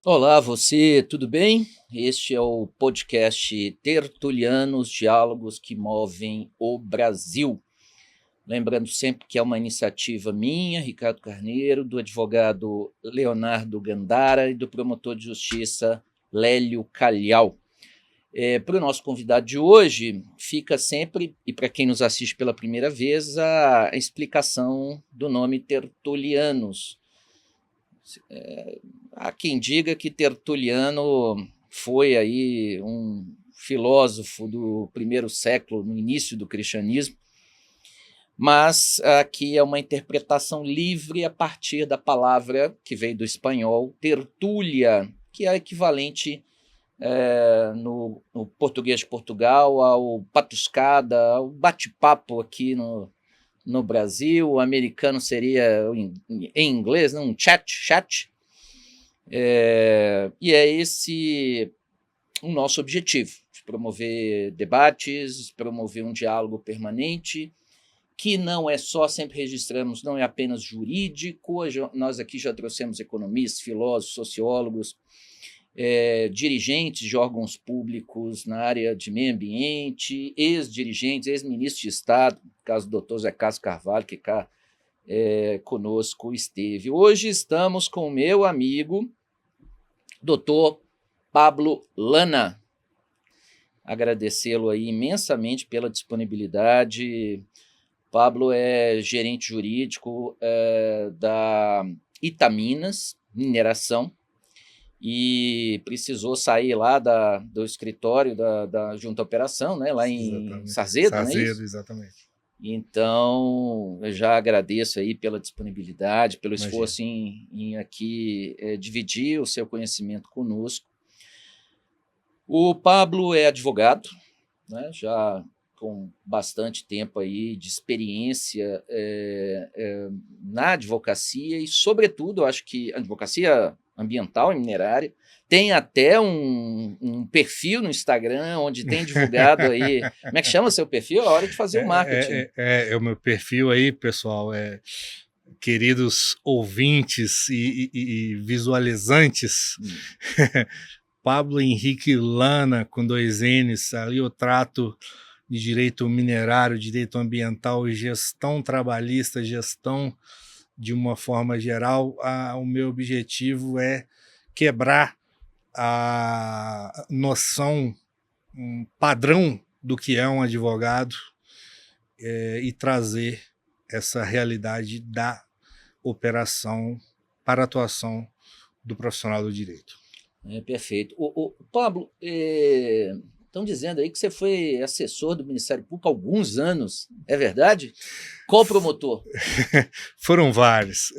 Olá, você, tudo bem? Este é o podcast Tertulianos, Diálogos que Movem o Brasil. Lembrando sempre que é uma iniciativa minha, Ricardo Carneiro, do advogado Leonardo Gandara e do promotor de justiça Lélio Calhau. Para o nosso convidado de hoje, fica sempre, e para quem nos assiste pela primeira vez, a explicação do nome Tertulianos. Há quem diga que Tertuliano foi aí um filósofo do primeiro século, no início do cristianismo, mas aqui é uma interpretação livre a partir da palavra que veio do espanhol, tertúlia, que é equivalente no português de Portugal ao patuscada, ao bate-papo aqui no Brasil. O americano seria, em inglês, um chat. E é esse o nosso objetivo, de promover debates, promover um diálogo permanente, que não é só, sempre registramos, não é apenas jurídico. Nós aqui já trouxemos economistas, filósofos, sociólogos, dirigentes de órgãos públicos na área de meio ambiente, ex-dirigentes, ex-ministros de Estado, no caso do doutor Zé Carlos Carvalho, que cá conosco esteve. Hoje estamos com o meu amigo, doutor Pablo Lana. Agradecê-lo aí imensamente pela disponibilidade. Pablo é gerente jurídico da Itaminas Mineração e precisou sair lá do escritório da Junta Operação, né, lá em Sarzedo, não é isso? Exatamente. Então, eu já agradeço aí pela disponibilidade, pelo esforço em aqui dividir o seu conhecimento conosco. O Pablo é advogado, né, já com bastante tempo aí de experiência na advocacia e, sobretudo, eu acho que a advocacia ambiental e minerária. Tem até um perfil no Instagram onde tem divulgado aí. Como é que chama seu perfil? É a hora de fazer o marketing. É o meu perfil aí, pessoal. Queridos ouvintes e visualizantes. Pablo Henrique Lana, com 2 N's. Ali eu trato de direito minerário, direito ambiental e gestão trabalhista, gestão de uma forma geral. O meu objetivo é quebrar a noção, um padrão do que é um advogado e trazer essa realidade da operação para a atuação do profissional do direito. Perfeito. Pablo, estão dizendo aí que você foi assessor do Ministério Público há alguns anos, é verdade? Qual promotor? Foram vários.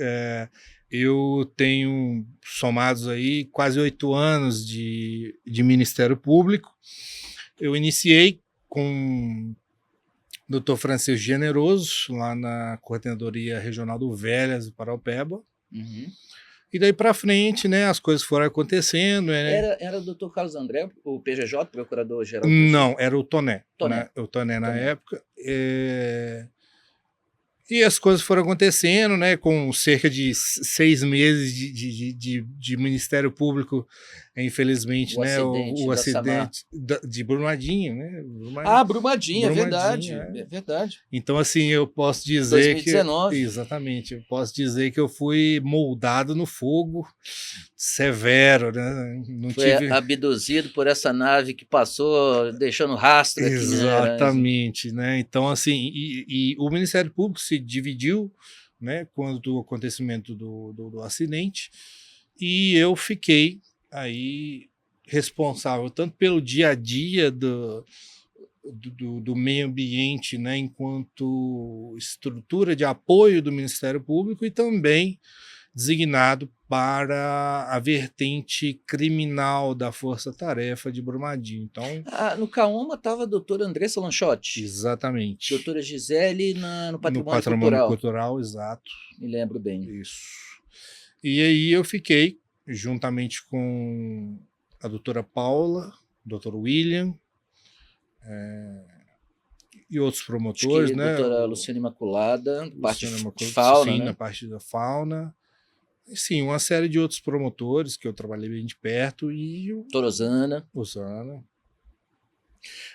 Eu tenho somados aí quase 8 anos de Ministério Público. Eu iniciei com o Dr. Francisco Generoso, lá na Coordenadoria Regional do Velhas, do Paraupeba. Uhum. E daí para frente, né, as coisas foram acontecendo. Né? Era o doutor Carlos André, o PGJ, Procurador-Geral de Justiça? Não, era o Toné. Toné. O Toné na época. E as coisas foram acontecendo, né, com cerca de 6 meses de Ministério Público, infelizmente, o acidente de Brumadinho, né? Brumadinho, é verdade, é verdade. Então, assim, eu posso dizer 2019. Exatamente, eu posso dizer que eu fui moldado no fogo severo, né? Foi abduzido por essa nave que passou deixando rastro aqui. Exatamente, né? Então, assim, e o Ministério Público se dividiu, né, quando do acontecimento do acidente, e eu fiquei aí responsável tanto pelo dia a dia do meio ambiente, né, enquanto estrutura de apoio do Ministério Público, e também designado para a vertente criminal da Força Tarefa de Brumadinho. Então, no CAOMA estava a doutora Andressa Lanchotti. Exatamente. Doutora Gisele no Patrimônio Cultural, exato. Me lembro bem. Isso. E aí eu fiquei, juntamente com a doutora Paula, doutor William, e outros promotores, né? Doutora Luciana Imaculada, parte de fauna, né? Na parte da fauna. Sim, uma série de outros promotores que eu trabalhei bem de perto e o Torosana. Osana.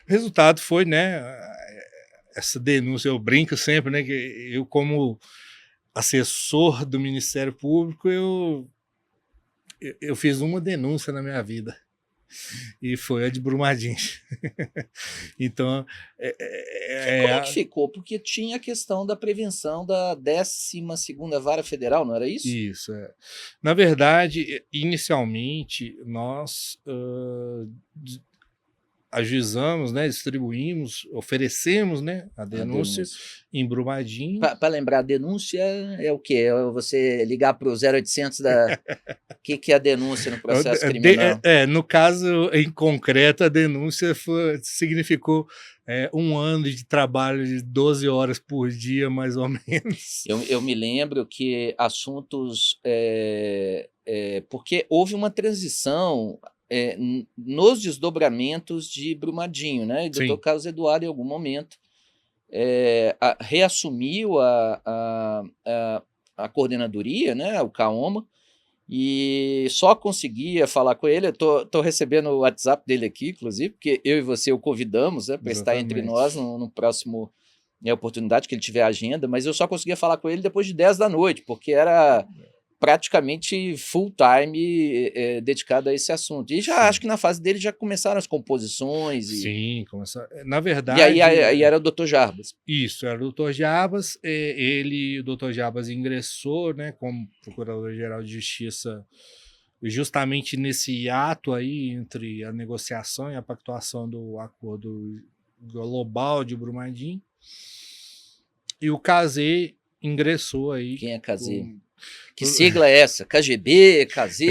O resultado foi, né, essa denúncia, eu brinco sempre, né, que eu como assessor do Ministério Público, eu fiz uma denúncia na minha vida, e foi a de Brumadinho. Então, Como é que ficou? Porque tinha a questão da prevenção da 12ª Vara Federal, não era isso? Isso, Na verdade, inicialmente, nós ajuizamos, né, distribuímos, oferecemos, né, a denúncia em Brumadinho. Para lembrar, a denúncia é o quê? É você ligar para o 0800 da... O que é a denúncia no processo criminal? No caso, em concreto, a denúncia significou 1 ano de trabalho de 12 horas por dia, mais ou menos. Eu me lembro que assuntos... porque houve uma transição nos desdobramentos de Brumadinho, né? E o doutor Carlos Eduardo, em algum momento, reassumiu a coordenadoria, né? O CAOMA, e só conseguia falar com ele. Eu tô recebendo o WhatsApp dele aqui, inclusive, porque eu e você o convidamos, né, para estar entre nós no próximo oportunidade que ele tiver agenda, mas eu só conseguia falar com ele depois de 10 da noite, porque era praticamente full time dedicado a esse assunto. E já acho que na fase dele já começaram as composições. Sim, começaram. Na verdade... E aí era o Dr. Jarbas. Isso, era o Dr. Jarbas. O Dr. Jarbas ingressou, né, como Procurador-Geral de Justiça justamente nesse ato aí entre a negociação e a pactuação do acordo global de Brumadinho. E o Cazê ingressou aí. Quem é Cazê? Que sigla é essa? KGB, KZ?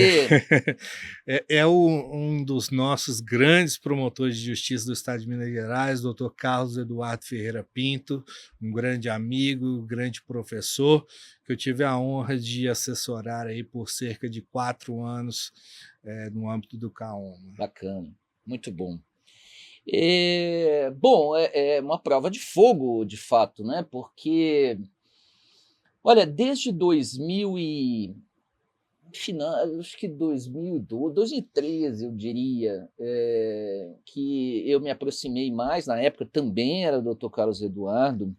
Um dos nossos grandes promotores de justiça do Estado de Minas Gerais, doutor Carlos Eduardo Ferreira Pinto, um grande amigo, grande professor, que eu tive a honra de assessorar aí por cerca de 4 anos no âmbito do CAOMA. Bacana, muito bom. Bom, é uma prova de fogo, de fato, né? Porque... Olha, desde 2000 acho que 2012, 2013, eu diria, que eu me aproximei mais, na época também era o Dr. Carlos Eduardo,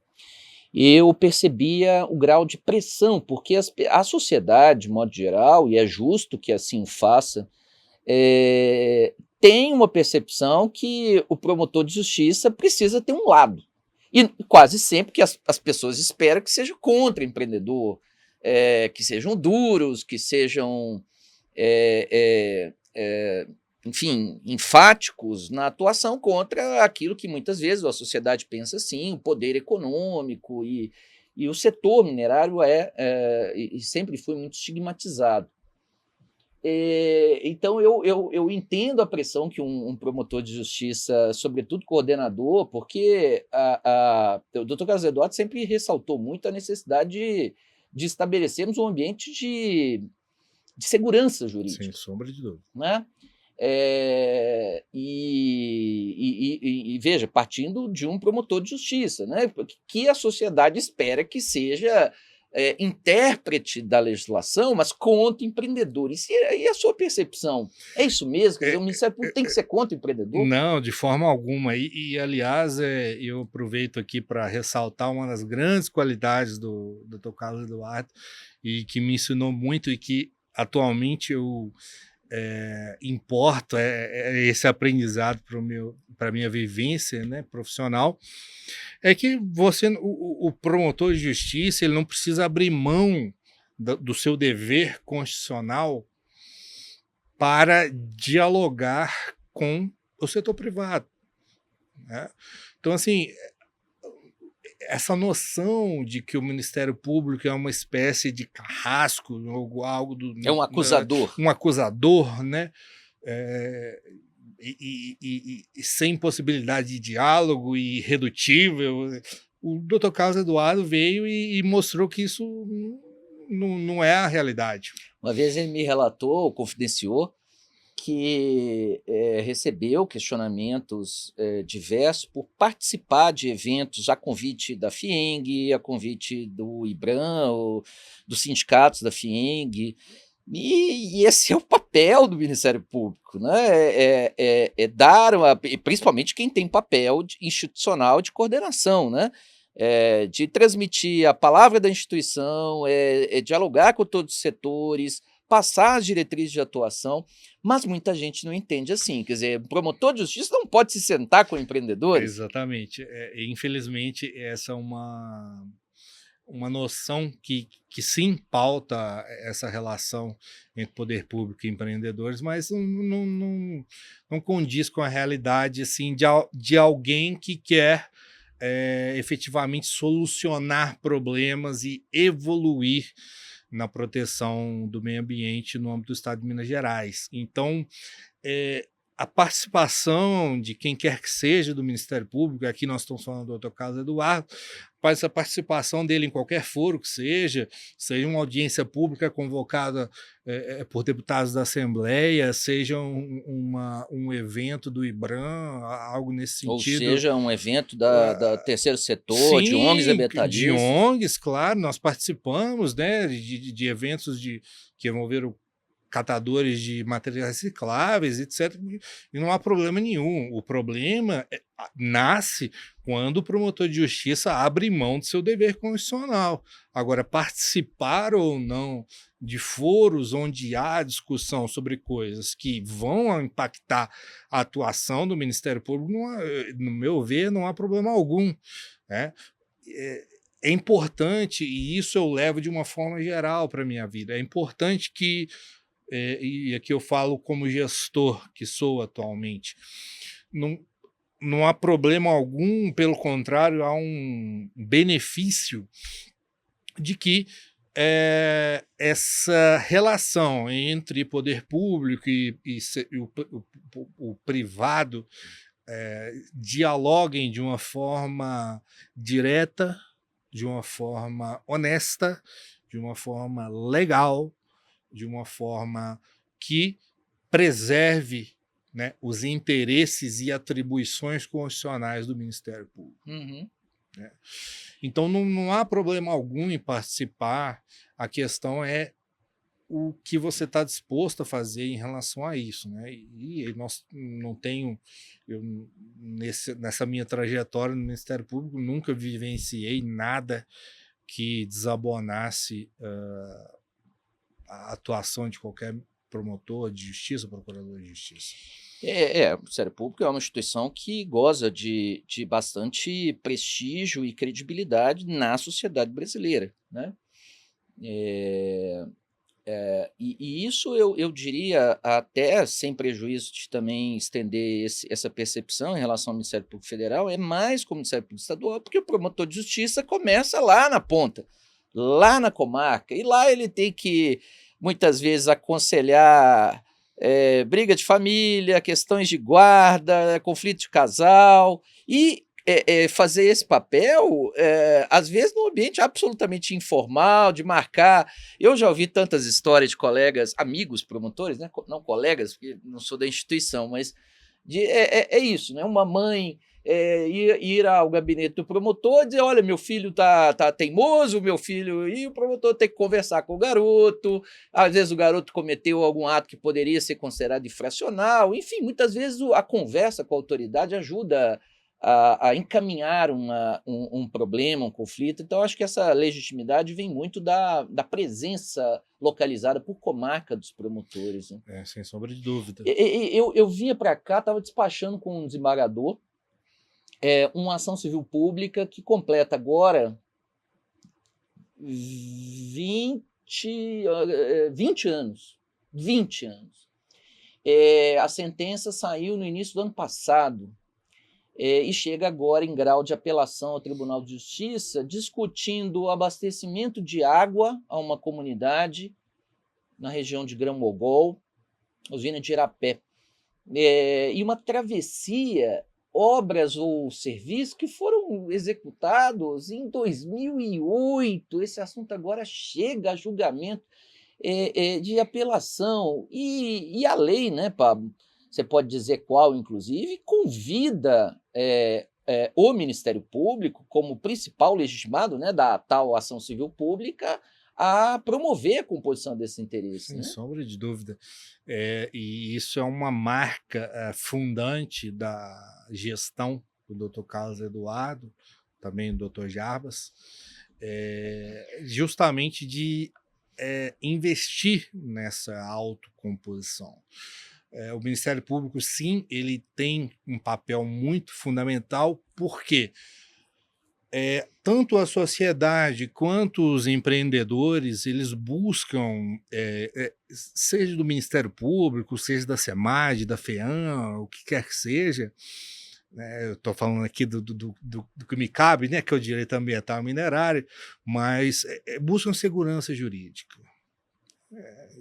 eu percebia o grau de pressão, porque a sociedade, de modo geral, e é justo que assim faça, tem uma percepção que o promotor de justiça precisa ter um lado. E quase sempre que as pessoas esperam que seja contra o empreendedor, que sejam duros, que sejam, enfim, enfáticos na atuação contra aquilo que muitas vezes a sociedade pensa assim, o poder econômico, e o setor minerário e sempre foi muito estigmatizado. Então, eu entendo a pressão que um promotor de justiça, sobretudo coordenador, porque o Dr. Carlos Eduardo sempre ressaltou muito a necessidade de estabelecermos um ambiente de segurança jurídica. Sem sombra de dúvida. Né? E veja, partindo de um promotor de justiça, né? Que a sociedade espera que seja... intérprete da legislação, mas contra empreendedores. E a sua percepção? É isso mesmo? Quer dizer, o Ministério Público tem que ser contra o empreendedor? Não, de forma alguma. Aliás, eu aproveito aqui para ressaltar uma das grandes qualidades do Dr. Carlos Eduardo, e que me ensinou muito, e que atualmente eu importo esse aprendizado para a minha vivência, né, profissional, é que o promotor de justiça, ele não precisa abrir mão do seu dever constitucional para dialogar com o setor privado, né? Então, assim, essa noção de que o Ministério Público é uma espécie de carrasco, algo é um acusador. Um acusador, né? E sem possibilidade de diálogo, e irredutível. O Dr. Carlos Eduardo veio e mostrou que isso não é a realidade. Uma vez ele me relatou, confidenciou, que recebeu questionamentos diversos por participar de eventos a convite da FIENG, a convite do IBRAM, dos sindicatos da FIENG, e esse é o papel do Ministério Público, né? Dar, principalmente quem tem papel institucional de coordenação, né? De transmitir a palavra da instituição, dialogar com todos os setores, passar as diretrizes de atuação, mas muita gente não entende assim. Quer dizer, o promotor de justiça não pode se sentar com empreendedores. Exatamente. Infelizmente, essa é uma noção que sim pauta essa relação entre poder público e empreendedores, mas não condiz com a realidade assim, de alguém que quer efetivamente solucionar problemas e evoluir na proteção do meio ambiente no âmbito do Estado de Minas Gerais. Então, a participação de quem quer que seja do Ministério Público, aqui nós estamos falando do Dr. Carlos Eduardo, mas a participação dele em qualquer foro que seja uma audiência pública convocada por deputados da Assembleia, seja um evento do IBRAM, algo nesse sentido. Ou seja, um evento da terceiro setor, sim, de ONGs ambientalistas. De ONGs, claro, nós participamos, né, de eventos que envolveram catadores de materiais recicláveis, etc. E não há problema nenhum. O problema nasce quando o promotor de justiça abre mão do seu dever constitucional. Agora, participar ou não de foros onde há discussão sobre coisas que vão impactar a atuação do Ministério Público, no meu ver, não há problema algum, né? É importante, e isso eu levo de uma forma geral para a minha vida, é importante que e aqui eu falo como gestor que sou atualmente, não há problema algum, pelo contrário, há um benefício de que essa relação entre poder público e o privado dialoguem de uma forma direta, de uma forma honesta, de uma forma legal, de uma forma que preserve, né, os interesses e atribuições constitucionais do Ministério Público. Uhum. Né? Então não há problema algum em participar, a questão é o que você está disposto a fazer em relação a isso. Né? E nós não tenho, nessa minha trajetória no Ministério Público, nunca vivenciei nada que desabonasse a atuação de qualquer promotor de justiça, procurador de justiça. O Ministério Público é uma instituição que goza de bastante prestígio e credibilidade na sociedade brasileira, né? E isso eu diria, até sem prejuízo de também estender essa percepção em relação ao Ministério Público Federal, é mais como o Ministério Público Estadual, porque o promotor de justiça começa lá na ponta, lá na comarca, e lá ele tem que, muitas vezes, aconselhar briga de família, questões de guarda, conflito de casal, e fazer esse papel, às vezes, num ambiente absolutamente informal, de marcar. Eu já ouvi tantas histórias de colegas, amigos promotores, né? Não colegas, porque não sou da instituição, mas é isso, né? Uma mãe ir ao gabinete do promotor e dizer: olha, meu filho tá teimoso, meu filho, e o promotor tem que conversar com o garoto. Às vezes o garoto cometeu algum ato que poderia ser considerado infracional. Enfim, muitas vezes a conversa com a autoridade ajuda a encaminhar um problema, um conflito. Então, acho que essa legitimidade vem muito da presença localizada por comarca dos promotores. Né? Sem sombra de dúvida. Eu vinha para cá, estava despachando com um desembargador uma ação civil pública que completa agora 20 anos. 20 anos. A sentença saiu no início do ano passado. E chega agora em grau de apelação ao Tribunal de Justiça, discutindo o abastecimento de água a uma comunidade na região de Grão-Mogol, usina de Irapé, e uma travessia, obras ou serviços que foram executados em 2008. Esse assunto agora chega a julgamento. de apelação. E a lei, né, Pablo, você pode dizer qual, inclusive, convida o Ministério Público, como principal legitimado, né, da tal ação civil pública, a promover a composição desse interesse. Sem Né? sombra de dúvida. E isso é uma marca fundante da gestão do Dr. Carlos Eduardo, também do Dr. Jarbas, justamente de investir nessa autocomposição. O Ministério Público, sim, ele tem um papel muito fundamental, porque tanto a sociedade quanto os empreendedores, eles buscam, seja do Ministério Público, seja da SEMAD, da FEAM, o que quer que seja, né, eu estou falando aqui do que me cabe, né, que é o direito ambiental e minerário, mas buscam segurança jurídica.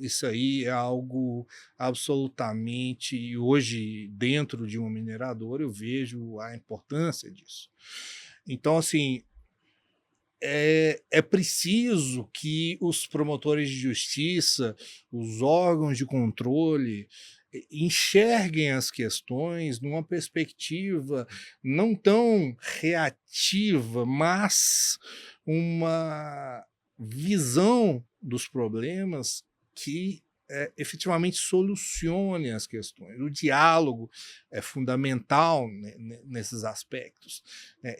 Isso aí é algo absolutamente, hoje, dentro de uma mineradora, eu vejo a importância disso. Então, assim, é preciso que os promotores de justiça, os órgãos de controle, enxerguem as questões numa perspectiva não tão reativa, mas uma visão dos problemas que efetivamente solucione as questões. O diálogo é fundamental nesses aspectos.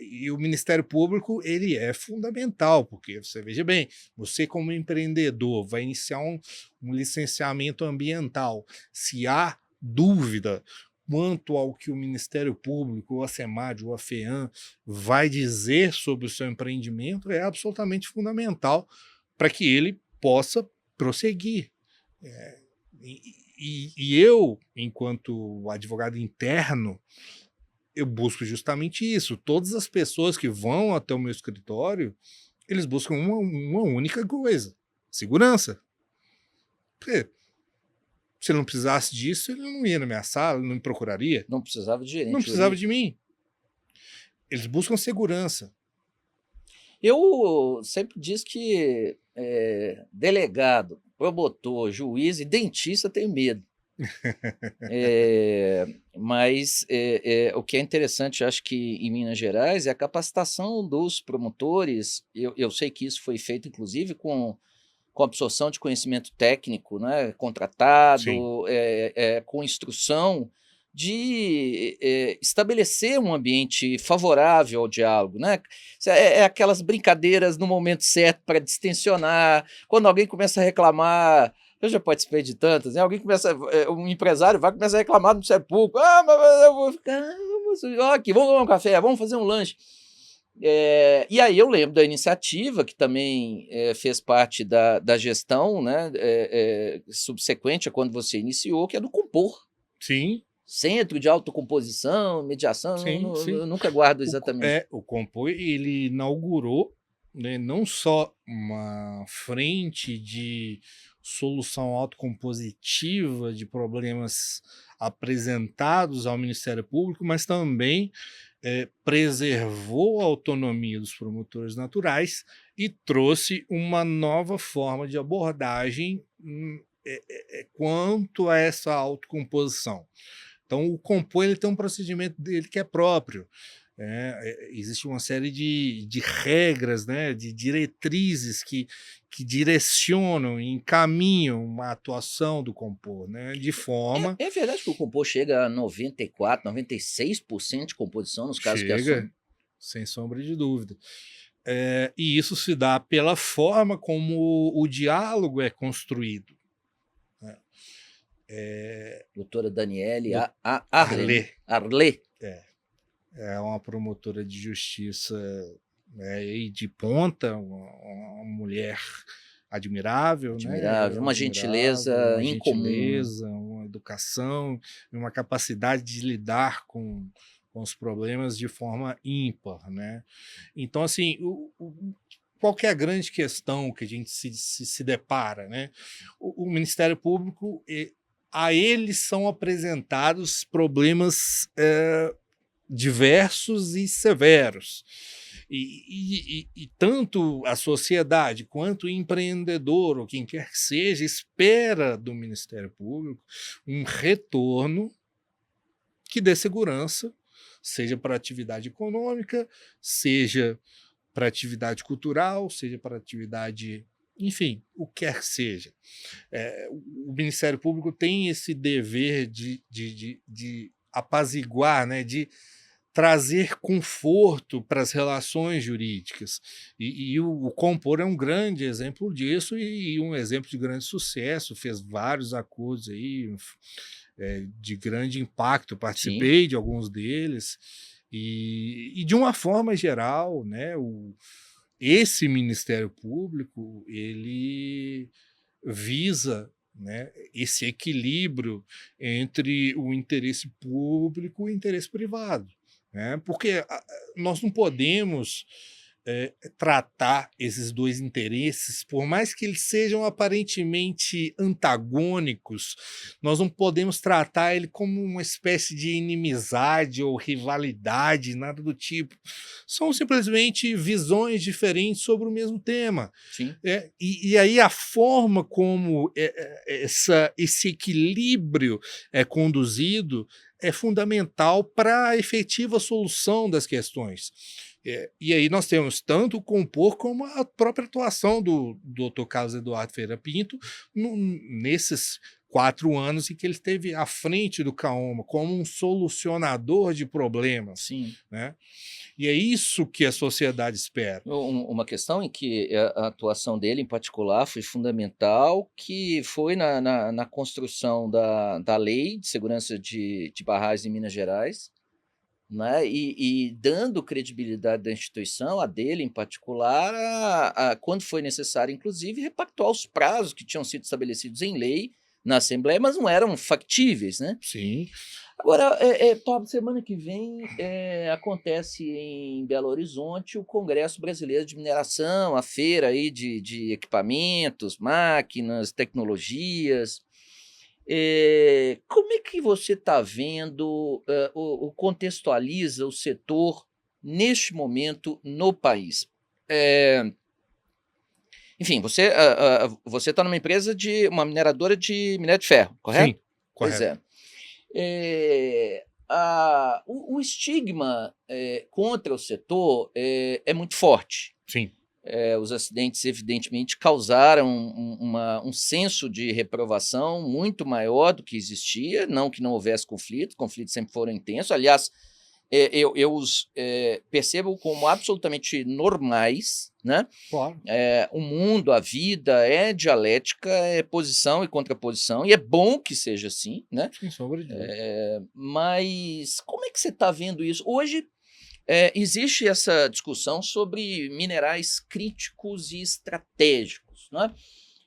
E o Ministério Público ele é fundamental, porque você veja bem, você como empreendedor vai iniciar um licenciamento ambiental. Se há dúvida quanto ao que o Ministério Público, ou a SEMAD, ou a FEAM vai dizer sobre o seu empreendimento, é absolutamente fundamental para que ele possa prosseguir. E eu, enquanto advogado interno, eu busco justamente isso. Todas as pessoas que vão até o meu escritório, eles buscam uma única coisa: segurança. Porque se ele não precisasse disso, ele não ia na minha sala, não me procuraria. Não precisava de gerente. Não precisava de mim. Eles buscam segurança. Eu sempre disse que delegado, promotor, juiz e dentista tem medo. Mas o que é interessante, acho que em Minas Gerais, é a capacitação dos promotores. Eu sei que isso foi feito, inclusive, com absorção de conhecimento técnico, né, contratado, com instrução de estabelecer um ambiente favorável ao diálogo, né? Aquelas brincadeiras no momento certo para distensionar. Quando alguém começa a reclamar, eu já participei de tantas, né? Alguém começa, um empresário vai começar a reclamar do Ministério Público, mas eu vou ficar, aqui, vamos tomar um café, vamos fazer um lanche. E aí eu lembro da iniciativa, que também fez parte da gestão, né, subsequente a quando você iniciou, que é do Compor. Sim. Centro de Autocomposição, Mediação, Sim, sim. Eu nunca guardo exatamente. O Compor, ele inaugurou, né, não só uma frente de solução autocompositiva de problemas apresentados ao Ministério Público, mas também preservou a autonomia dos promotores naturais e trouxe uma nova forma de abordagem quanto a essa autocomposição. Então, o Compor ele tem um procedimento dele que é próprio. Existe uma série de regras, né, de diretrizes que direcionam e encaminham a atuação do Compor, né, de forma... É verdade que o Compor chega a 94%, 96% de composição nos casos que assume? Sem sombra de dúvida. E isso se dá pela forma como o diálogo é construído. Doutora Daniele Arlê. É uma promotora de justiça de ponta, uma mulher admirável, né? Uma gentileza incomum. Uma educação, uma capacidade de lidar com os problemas de forma ímpar, né? Então, assim, qual que é a grande questão que a gente se depara, né? O Ministério Público, a eles são apresentados problemas diversos e severos. E tanto a sociedade quanto o empreendedor, ou quem quer que seja, espera do Ministério Público um retorno que dê segurança, seja para atividade econômica, seja para atividade cultural, seja para atividade, enfim, o que quer que seja. O Ministério Público tem esse dever de apaziguar, né, de trazer conforto para as relações jurídicas. E o Compor é um grande exemplo disso e um exemplo de grande sucesso, fez vários acordos aí, de grande impacto, participei de alguns deles, e de uma forma geral, né, esse Ministério Público ele visa, né, esse equilíbrio entre o interesse público e o interesse privado, né, porque nós não podemos tratar esses dois interesses, por mais que eles sejam aparentemente antagônicos, nós não podemos tratar ele como uma espécie de inimizade ou rivalidade, nada do tipo. São simplesmente visões diferentes sobre o mesmo tema. Sim. E aí a forma como esse equilíbrio é conduzido é fundamental para a efetiva solução das questões. E aí nós temos tanto o Compor como a própria atuação do Dr. Carlos Eduardo Ferreira Pinto nesses 4 anos em que ele esteve à frente do CAOMA como um solucionador de problemas. Sim. Né? E é isso que a sociedade espera. Uma questão em que a atuação dele, em particular, foi fundamental, que foi na construção da Lei de Segurança de Barragens em Minas Gerais, né? E dando credibilidade da instituição, a dele em particular, quando foi necessário, inclusive, repactuar os prazos que tinham sido estabelecidos em lei na Assembleia, mas não eram factíveis, né? Sim. Agora, Pablo, semana que vem acontece em Belo Horizonte o Congresso Brasileiro de Mineração, a feira aí de equipamentos, máquinas, tecnologias. Como é que você está vendo, contextualiza o setor neste momento no país? Enfim, você está numa empresa uma mineradora de minério de ferro, correto? Sim, correto. Pois é. O estigma contra o setor é muito forte. Sim. Os acidentes, evidentemente, causaram um senso de reprovação muito maior do que existia, não que não houvesse conflitos sempre foram intensos. Aliás, eu os percebo como absolutamente normais, né? Claro. O mundo, a vida é dialética, é posição e contraposição, e é bom que seja assim, né? Sem sombra de dúvida. Mas como é que você está vendo isso? Hoje existe essa discussão sobre minerais críticos e estratégicos, né?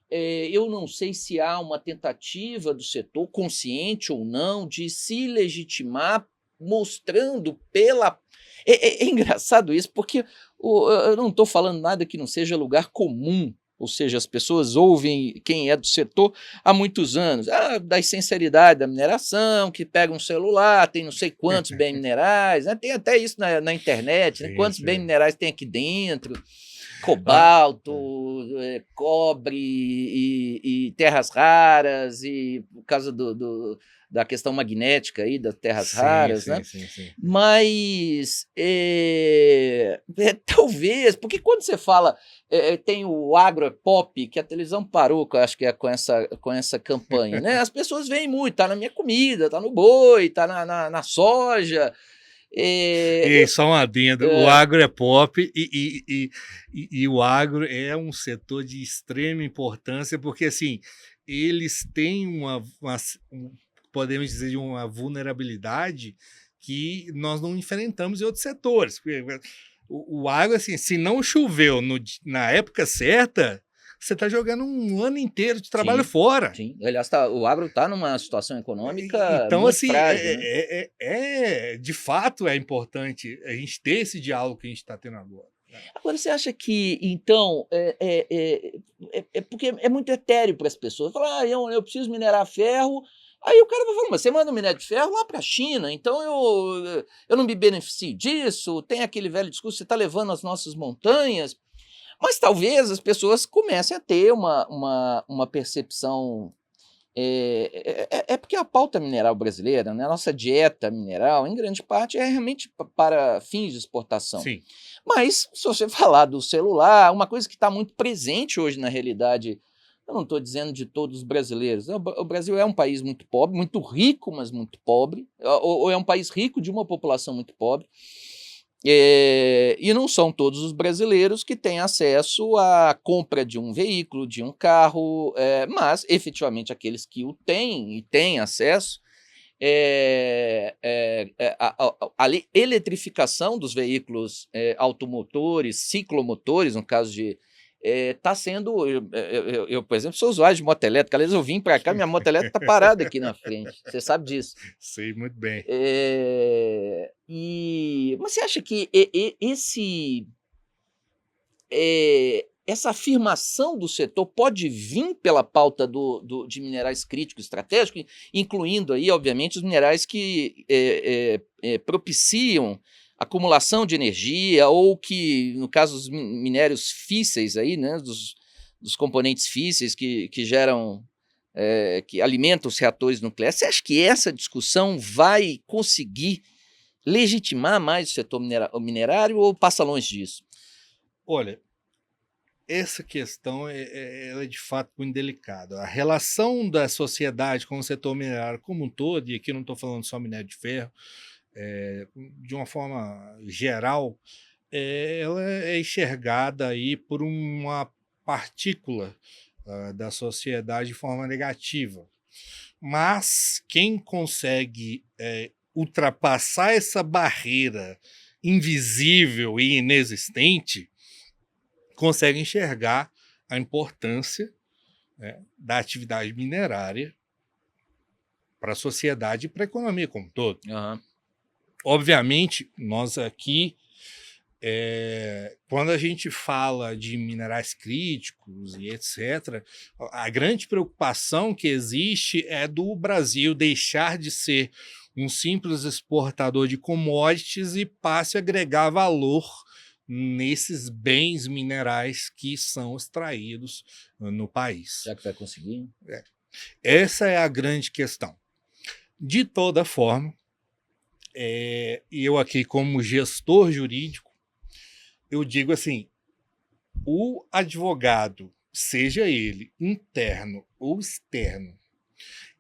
Eu não sei se há uma tentativa do setor, consciente ou não, de se legitimar mostrando pela... É engraçado isso, porque eu não estou falando nada que não seja lugar comum, ou seja, as pessoas ouvem quem é do setor há muitos anos, da essencialidade da mineração, que pega um celular, tem não sei quantos bens minerais, né? Tem até isso na internet, né? Quantos bens minerais tem aqui dentro, cobalto, cobre e terras raras, e por causa da questão magnética aí das terras raras, né? Sim. Mas talvez, porque quando você fala, tem o agro é pop, que a televisão parou, acho que com essa campanha, né? As pessoas veem muito, tá na minha comida, tá no boi, tá na soja. E só um adendo, o agro é pop e o agro é um setor de extrema importância, porque assim, eles têm podemos dizer, uma vulnerabilidade que nós não enfrentamos em outros setores. O agro, assim, se não choveu na época certa, você está jogando um ano inteiro de trabalho fora. Sim, aliás, o agro está numa situação econômica então, muito assim, frágil. Né? De fato, é importante a gente ter esse diálogo que a gente está tendo agora. Agora, você acha que, então, porque é muito etéreo para as pessoas. Falar, eu preciso minerar ferro, Aí o cara vai falar, mas você manda o minério de ferro lá para a China, então eu não me beneficio disso, tem aquele velho discurso, você está levando as nossas montanhas. Mas talvez as pessoas comecem a ter uma percepção. É porque a pauta mineral brasileira, né, a nossa dieta mineral, em grande parte, é realmente para fins de exportação. Sim. Mas, se você falar do celular, uma coisa que está muito presente hoje na realidade, eu não estou dizendo de todos os brasileiros, o Brasil é um país muito pobre, muito rico, mas muito pobre, ou é um país rico de uma população muito pobre. E não são todos os brasileiros que têm acesso à compra de um veículo, de um carro, mas efetivamente aqueles que o têm e têm acesso, a eletrificação dos veículos automotores, ciclomotores, no caso de. Está sendo. Eu, por exemplo, sou usuário de moto elétrica. Aliás, eu vim para cá, minha moto elétrica está parada aqui na frente. Você sabe disso. Sei muito bem. Mas você acha que essa afirmação do setor pode vir pela pauta de minerais críticos estratégicos, incluindo aí, obviamente, os minerais que propiciam acumulação de energia ou que, no caso, os minérios físseis aí, né, dos componentes físseis que geram, que alimentam os reatores nucleares. Você acha que essa discussão vai conseguir legitimar mais o setor minerário ou passa longe disso? Olha, essa questão ela é de fato muito delicada. A relação da sociedade com o setor minerário como um todo, e aqui não estou falando só minério de ferro, de uma forma geral, ela é enxergada aí por uma partícula da sociedade de forma negativa. Mas quem consegue ultrapassar essa barreira invisível e inexistente consegue enxergar a importância, né, da atividade minerária para a sociedade e para a economia como um todo. Uhum. Obviamente, nós aqui, quando a gente fala de minerais críticos e etc., a grande preocupação que existe é do Brasil deixar de ser um simples exportador de commodities e passe a agregar valor nesses bens minerais que são extraídos no país. Já que vai conseguir? Essa é a grande questão. De toda forma, eu aqui como gestor jurídico, eu digo assim, o advogado, seja ele interno ou externo,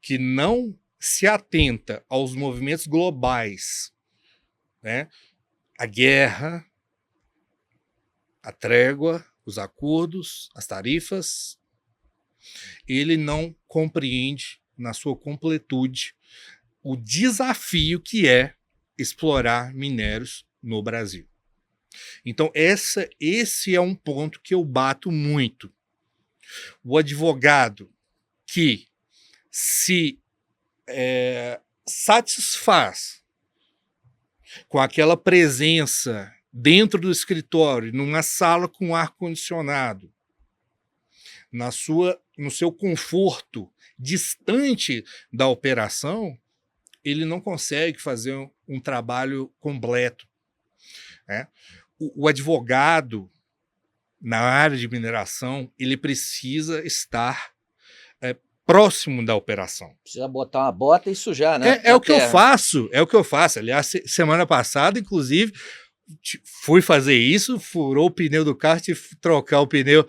que não se atenta aos movimentos globais, né, a guerra, a trégua, os acordos, as tarifas, ele não compreende na sua completude o desafio que é explorar minérios no Brasil. Então, esse é um ponto que eu bato muito. O advogado que se satisfaz com aquela presença dentro do escritório, numa sala com ar-condicionado, no seu conforto, distante da operação, ele não consegue fazer um trabalho completo, né? O advogado, na área de mineração, ele precisa estar próximo da operação. Precisa botar uma bota e sujar, né? É o que eu faço. Aliás, semana passada, inclusive, fui fazer isso, furou o pneu do carro, tive que trocar o pneu,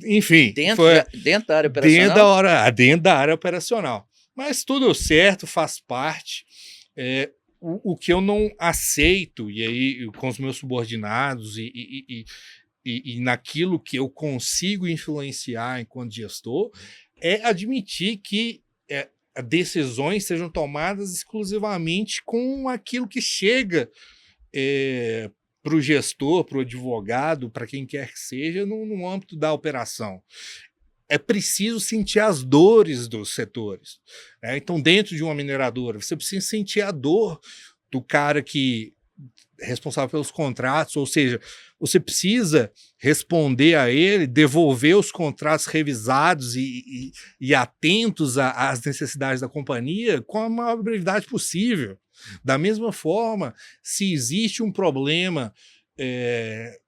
enfim. Dentro da área operacional? Dentro da área operacional. Mas tudo certo, faz parte. O que eu não aceito, e aí com os meus subordinados e naquilo que eu consigo influenciar enquanto gestor, é admitir que decisões sejam tomadas exclusivamente com aquilo que chega para o gestor, para o advogado, para quem quer que seja, no âmbito da operação. É preciso sentir as dores dos setores, né? Então, dentro de uma mineradora, você precisa sentir a dor do cara que responsável pelos contratos, ou seja, você precisa responder a ele, devolver os contratos revisados e atentos às necessidades da companhia com a maior brevidade possível. Da mesma forma, se existe um problema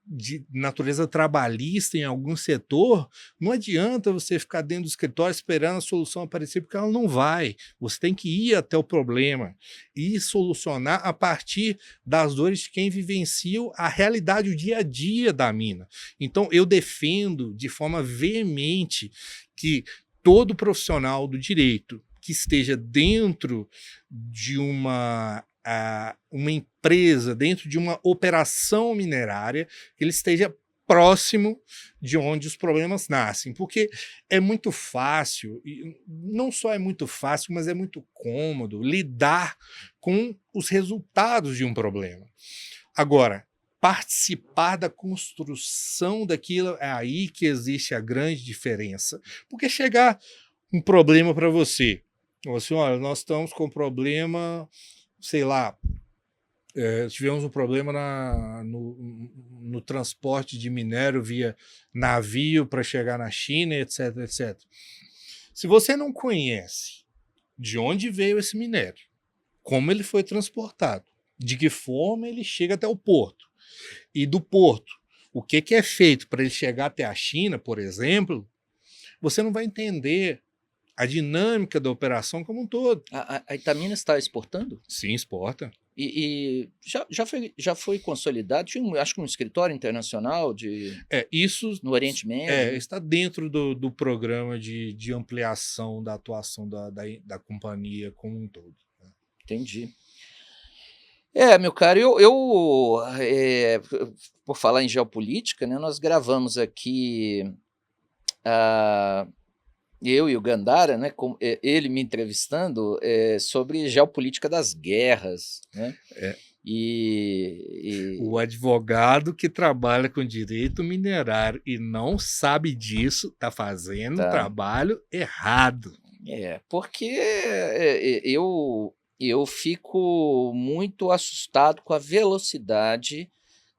de natureza trabalhista em algum setor, não adianta você ficar dentro do escritório esperando a solução aparecer, porque ela não vai. Você tem que ir até o problema e solucionar a partir das dores de quem vivencia a realidade, o dia a dia da mina. Então, eu defendo de forma veemente que todo profissional do direito que esteja dentro de uma empresa, dentro de uma operação minerária, que ele esteja próximo de onde os problemas nascem, porque é muito fácil, e não só é muito fácil, mas é muito cômodo lidar com os resultados de um problema. Agora, participar da construção daquilo, é aí que existe a grande diferença, porque chegar um problema para você, assim, olha, nós estamos com problema, sei lá, tivemos um problema no transporte de minério via navio para chegar na China, etc, etc. Se você não conhece de onde veio esse minério, como ele foi transportado, de que forma ele chega até o porto, e do porto, o que é feito para ele chegar até a China, por exemplo, você não vai entender a dinâmica da operação como um todo. A Itamina está exportando? Sim, exporta. E já foi consolidado? Tinha, acho que um escritório internacional isso no Oriente Médio. Está dentro do programa de ampliação da atuação da companhia como um todo. Né? Entendi. Meu caro, por falar em geopolítica, né, nós gravamos aqui eu e o Gandara, né, ele me entrevistando sobre geopolítica das guerras, né? O advogado que trabalha com direito minerário e não sabe disso está fazendo o trabalho errado. Porque eu fico muito assustado com a velocidade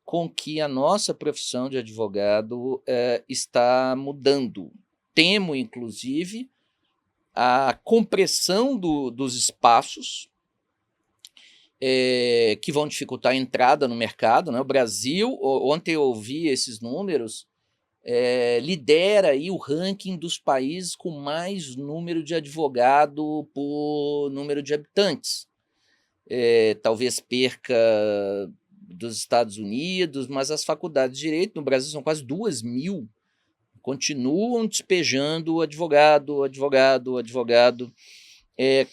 com que a nossa profissão de advogado está mudando. Temo, inclusive, a compressão dos espaços que vão dificultar a entrada no mercado, né? O Brasil, ontem eu ouvi esses números, lidera aí o ranking dos países com mais número de advogado por número de habitantes. Talvez perca dos Estados Unidos, mas as faculdades de direito no Brasil são quase 2.000. Continuam despejando advogado,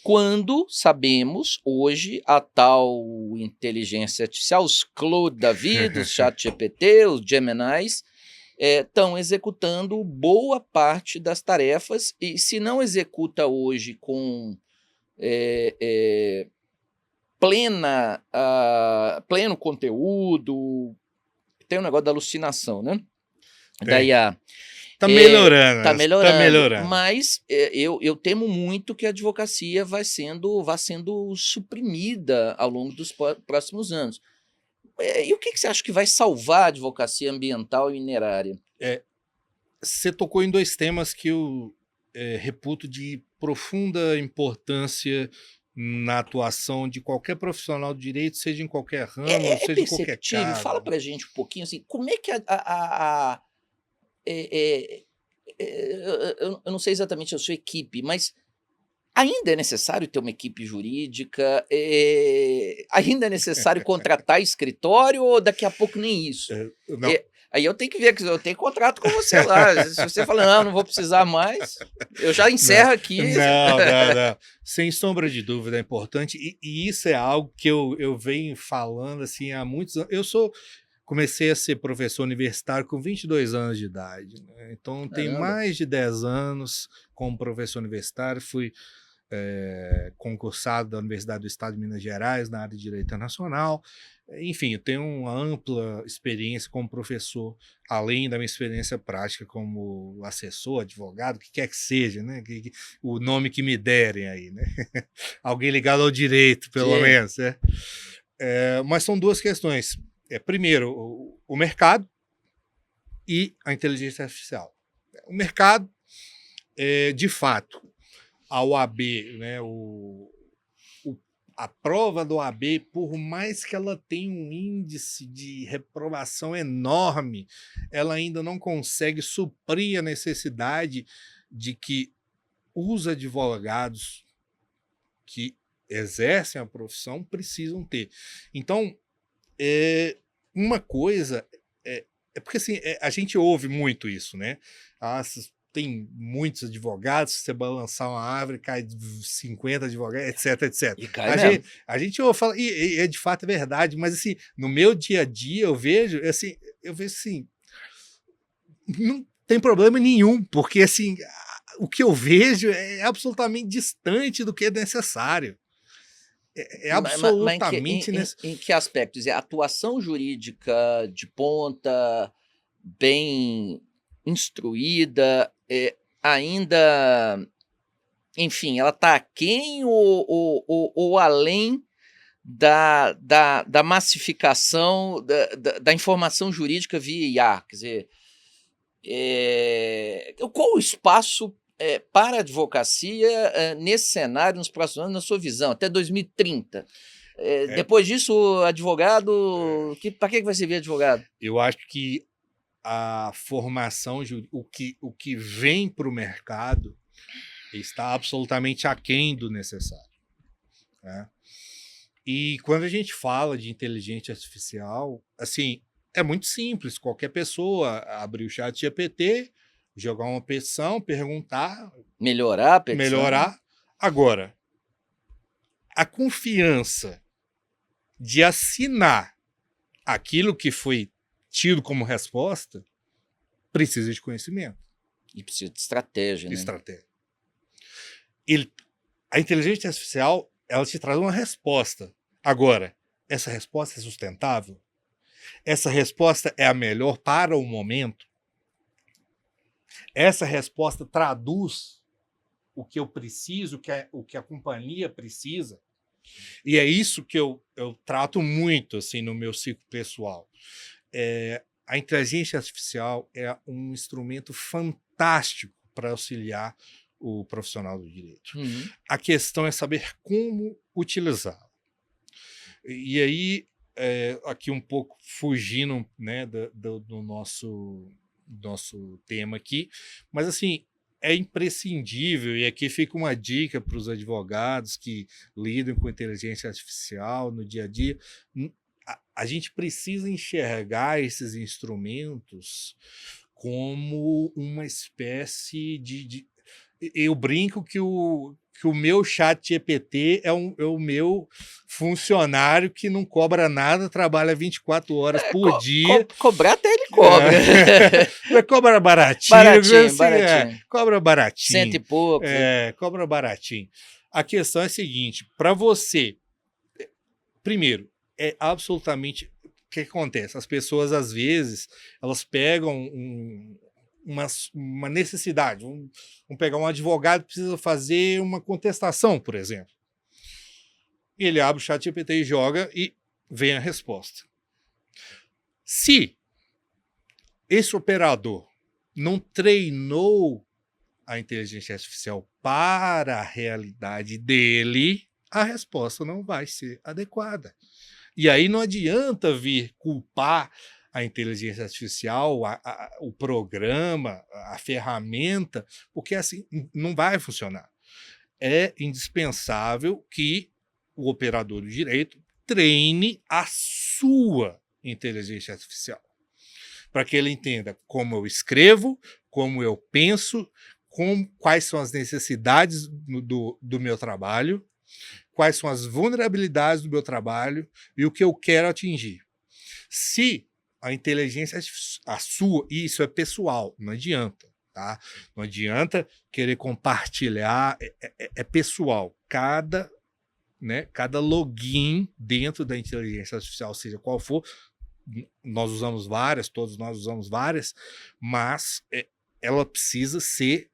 quando sabemos hoje a tal inteligência artificial, os Claude da vida, os ChatGPT, os Geminis, estão executando boa parte das tarefas, e se não executa hoje com pleno conteúdo, tem um negócio da alucinação, né? Da IA. Está melhorando. Está melhorando. Mas eu temo muito que a advocacia vá sendo suprimida ao longo dos próximos anos. E o que você acha que vai salvar a advocacia ambiental e minerária? Você tocou em dois temas que eu reputo de profunda importância na atuação de qualquer profissional do direito, seja em qualquer ramo, seja em qualquer caso. Fala para a gente um pouquinho assim, como é que eu não sei exatamente a sua equipe, mas ainda é necessário ter uma equipe jurídica? Ainda é necessário contratar escritório ou daqui a pouco nem isso? Não. Aí eu tenho que ver, que eu tenho contrato com você lá. Se você fala, não vou precisar mais, eu já encerro aqui. Não. Sem sombra de dúvida, é importante. E isso é algo que eu venho falando assim, há muitos anos. Comecei a ser professor universitário com 22 anos de idade. Né? Então, tenho mais de 10 anos como professor universitário. Fui concursado da Universidade do Estado de Minas Gerais na área de Direito Internacional. Enfim, eu tenho uma ampla experiência como professor, além da minha experiência prática como assessor, advogado, o que quer que seja, né? O nome que me derem aí, né? Alguém ligado ao direito, pelo menos, né? Mas são duas questões. Primeiro, o mercado e a inteligência artificial. O mercado, de fato, a OAB, né, a prova do OAB, por mais que ela tenha um índice de reprovação enorme, ela ainda não consegue suprir a necessidade de que os advogados que exercem a profissão precisam ter. Então, uma coisa porque assim, a gente ouve muito isso, né? Tem muitos advogados, se você balançar uma árvore, cai 50 advogados, etc, etc. E cai mesmo. A gente ouve, fala, e de fato é verdade, mas assim, no meu dia a dia eu vejo assim, não tem problema nenhum, porque assim, o que eu vejo é absolutamente distante do que é necessário. É absolutamente em que aspecto? A atuação jurídica de ponta, bem instruída, ainda, enfim, ela está aquém ou além da massificação da informação jurídica via IA? Quer dizer, qual o espaço para a advocacia nesse cenário, nos próximos anos, na sua visão, até 2030? Depois disso, advogado, para que vai servir advogado? Eu acho que a formação, o que vem para o mercado está absolutamente aquém do necessário. Né? E quando a gente fala de inteligência artificial, assim, é muito simples. Qualquer pessoa abrir o ChatGPT, jogar uma petição, perguntar, melhorar a petição. Melhorar. Agora, a confiança de assinar aquilo que foi tido como resposta precisa de conhecimento. E precisa de estratégia, né? Estratégia. A inteligência artificial, ela te traz uma resposta. Agora, essa resposta é sustentável? Essa resposta é a melhor para o momento? Essa resposta traduz o que eu preciso, o que a companhia precisa? E é isso que eu trato muito assim, no meu ciclo pessoal. A inteligência artificial é um instrumento fantástico para auxiliar o profissional do direito. Uhum. A questão é saber como utilizá-la. E aí, aqui um pouco fugindo, né, do nosso tema aqui, mas assim, é imprescindível, e aqui fica uma dica para os advogados que lidam com inteligência artificial no dia a dia, a gente precisa enxergar esses instrumentos como uma espécie de... Eu brinco que o meu ChatGPT é o meu funcionário que não cobra nada, trabalha 24 horas por dia. Cobrar até ele cobra. Cobra baratinho. Baratinho. Cobra baratinho. 100 e pouco. Cobra baratinho. A questão é a seguinte, para você, primeiro, é absolutamente... O que acontece? As pessoas, às vezes, elas pegam uma necessidade. Vamos pegar um advogado que precisa fazer uma contestação, por exemplo. Ele abre o ChatGPT e joga e vem a resposta. Se esse operador não treinou a inteligência artificial para a realidade dele, a resposta não vai ser adequada. E aí não adianta vir culpar a inteligência artificial, o programa, a ferramenta, porque assim não vai funcionar. É indispensável que o operador do direito treine a sua inteligência artificial, para que ele entenda como eu escrevo, como eu penso, quais são as necessidades do meu trabalho, quais são as vulnerabilidades do meu trabalho e o que eu quero atingir. Se a inteligência, a sua, isso é pessoal, não adianta, tá? Não adianta querer compartilhar, é pessoal. Cada login dentro da inteligência artificial, seja qual for, nós usamos várias, todos nós usamos várias, mas ela precisa ser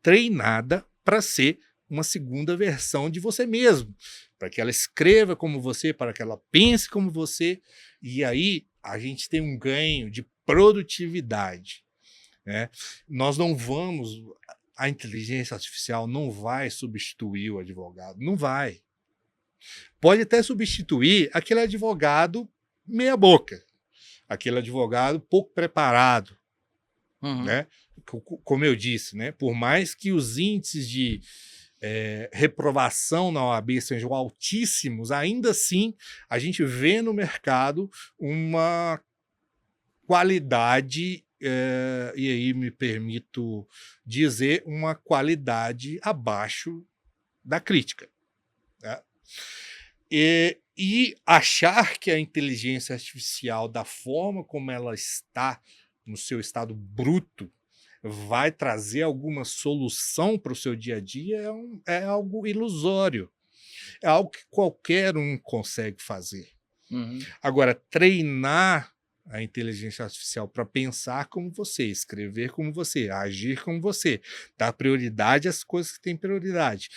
treinada para ser uma segunda versão de você mesmo, para que ela escreva como você, para que ela pense como você, e aí a gente tem um ganho de produtividade, né? Nós não vamos, a inteligência artificial não vai substituir o advogado, não vai. Pode até substituir aquele advogado meia boca, aquele advogado pouco preparado, né? Como eu disse, né? Por mais que os índices de reprovação na OAB sejam altíssimos, ainda assim a gente vê no mercado uma qualidade, e aí me permito dizer, uma qualidade abaixo da crítica, né? E achar que a inteligência artificial, da forma como ela está, no seu estado bruto, vai trazer alguma solução para o seu dia a dia é algo ilusório. É algo que qualquer um consegue fazer. Agora, treinar a inteligência artificial para pensar como você, escrever como você, agir como você, dar prioridade às coisas que têm prioridade,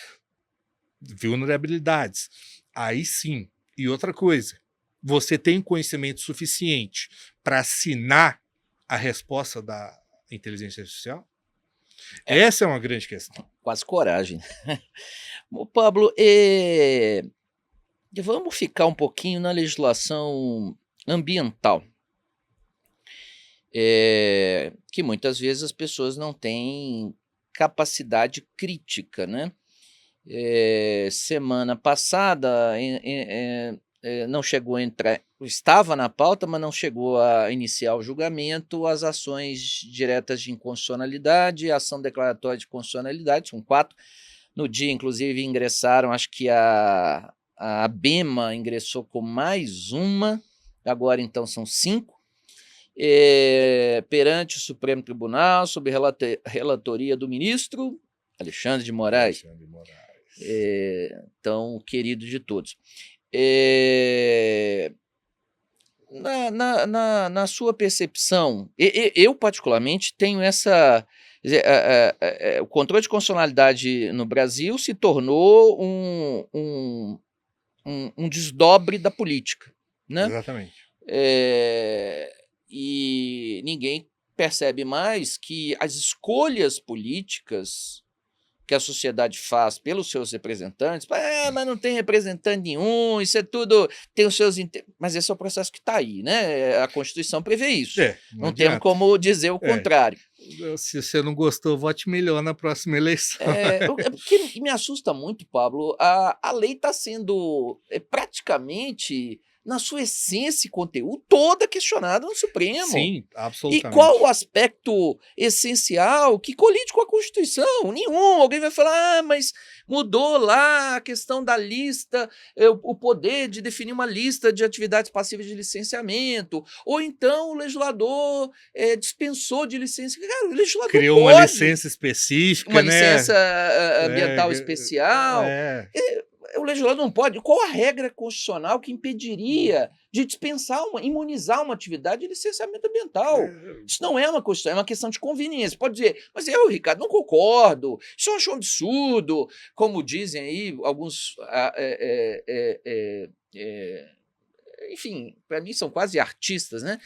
vulnerabilidades, aí sim. E outra coisa, você tem conhecimento suficiente para assinar a resposta da inteligência artificial? Essa é uma grande questão. Quase coragem. Pablo, vamos ficar um pouquinho na legislação ambiental, que muitas vezes as pessoas não têm capacidade crítica, né? Semana passada não chegou a entrar, estava na pauta, mas não chegou a iniciar o julgamento, as ações diretas de inconstitucionalidade, ação declaratória de constitucionalidade, são 4. No dia, inclusive, ingressaram, acho que a ABEMA ingressou com mais uma, agora então são 5, perante o Supremo Tribunal, sob relatoria do ministro Alexandre de Moraes. Tão querido de todos. Na sua percepção, eu particularmente tenho essa... o controle de constitucionalidade no Brasil se tornou um desdobre da política, né? Exatamente. E ninguém percebe mais que as escolhas políticas que a sociedade faz pelos seus representantes, mas não tem representante nenhum, isso é tudo, tem os seus... Mas esse é o processo que está aí, né? A Constituição prevê isso. Não temos como dizer o contrário. Se você não gostou, vote melhor na próxima eleição. O que me assusta muito, Pablo, a lei está sendo praticamente, na sua essência e conteúdo, toda questionada no Supremo. Sim, absolutamente. E qual o aspecto essencial que colide com a Constituição? Nenhum. Alguém vai falar, mas mudou lá a questão da lista, o poder de definir uma lista de atividades passíveis de licenciamento, ou então o legislador dispensou de licença. Cara, o legislador criou uma licença específica, uma licença ambiental especial. O legislador não pode. Qual a regra constitucional que impediria de dispensar, imunizar uma atividade de licenciamento ambiental? Isso não é uma Constituição, é uma questão de conveniência. Pode dizer, mas eu, Ricardo, não concordo, isso eu acho um absurdo, como dizem aí alguns... enfim, para mim são quase artistas, né?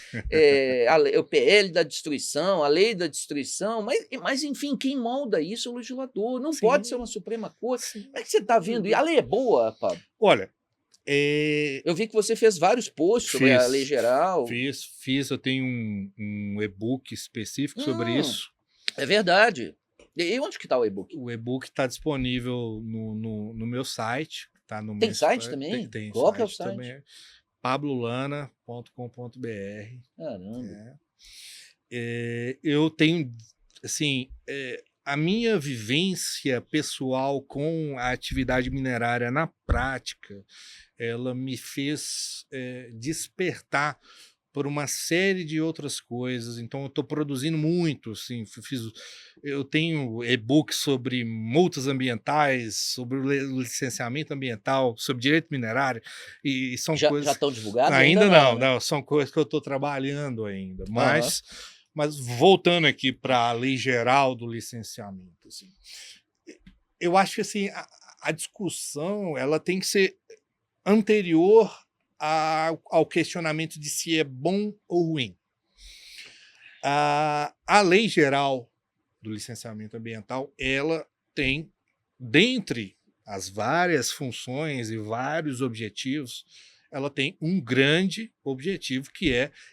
O PL da destruição, a lei da destruição, mas enfim, quem molda isso é o legislador, não pode ser uma Suprema Corte. Como é que você está vendo? E a lei é boa, Pablo? Olha, eu vi que você fez vários posts sobre a lei geral. Fiz, eu tenho um e-book específico sobre isso. É verdade. E onde que está o e-book? O e-book está disponível no meu site. Tá no tem site também? Tem Qual que é o site site? Também. pablolana.com.br. Caramba. Eu tenho, assim, a minha vivência pessoal com a atividade minerária na prática, ela me fez despertar por uma série de outras coisas. Então eu estou produzindo muito, assim, eu tenho e-books sobre multas ambientais, sobre o licenciamento ambiental, sobre direito minerário, e são coisas... Já estão divulgados? Ainda não, são coisas que eu estou trabalhando ainda, mas voltando aqui para a lei geral do licenciamento, assim, eu acho que assim, a discussão ela tem que ser anterior ao questionamento de se é bom ou ruim. A lei geral do licenciamento ambiental, ela tem, dentre as várias funções e vários objetivos, ela tem um grande objetivo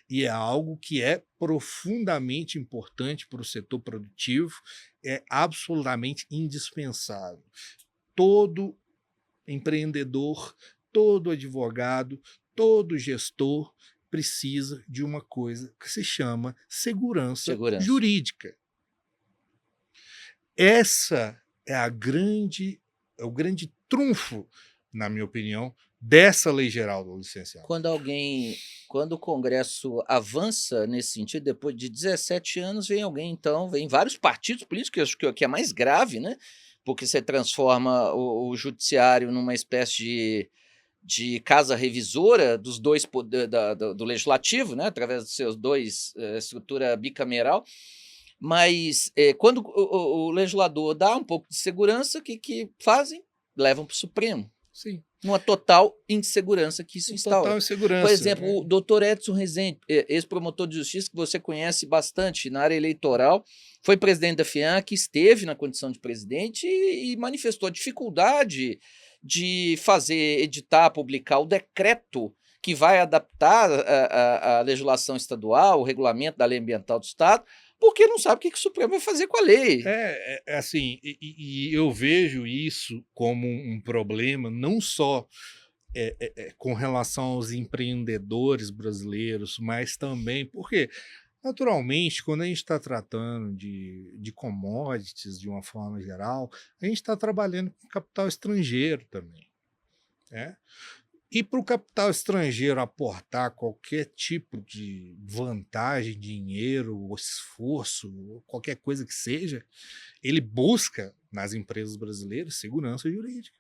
e é algo que é profundamente importante para o setor produtivo, é absolutamente indispensável. Todo empreendedor, todo advogado, todo gestor precisa de uma coisa que se chama segurança jurídica. Essa é o grande trunfo, na minha opinião, dessa lei geral do licenciamento. Quando o Congresso avança nesse sentido, depois de 17 anos, vem vários partidos políticos, acho que é mais grave, né? Porque você transforma o judiciário numa espécie de casa revisora dos dois do legislativo, né? Através dos seus dois estrutura bicameral. Mas quando o legislador dá um pouco de segurança, o que fazem? Levam para o Supremo. Sim. Uma total insegurança que isso instaura. Total insegurança. Por exemplo, o doutor Edson Rezende, ex-promotor de justiça, que você conhece bastante na área eleitoral, foi presidente da FIANC, esteve na condição de presidente e manifestou a dificuldade de editar, publicar o decreto que vai adaptar a legislação estadual, o regulamento da lei ambiental do Estado, porque não sabe o que o Supremo vai fazer com a lei. Assim, e eu vejo isso como um problema, não só com relação aos empreendedores brasileiros, mas também porque, naturalmente, quando a gente está tratando de commodities de uma forma geral, a gente está trabalhando com capital estrangeiro também, né? E para o capital estrangeiro aportar qualquer tipo de vantagem, dinheiro, esforço, qualquer coisa que seja, ele busca nas empresas brasileiras segurança jurídica.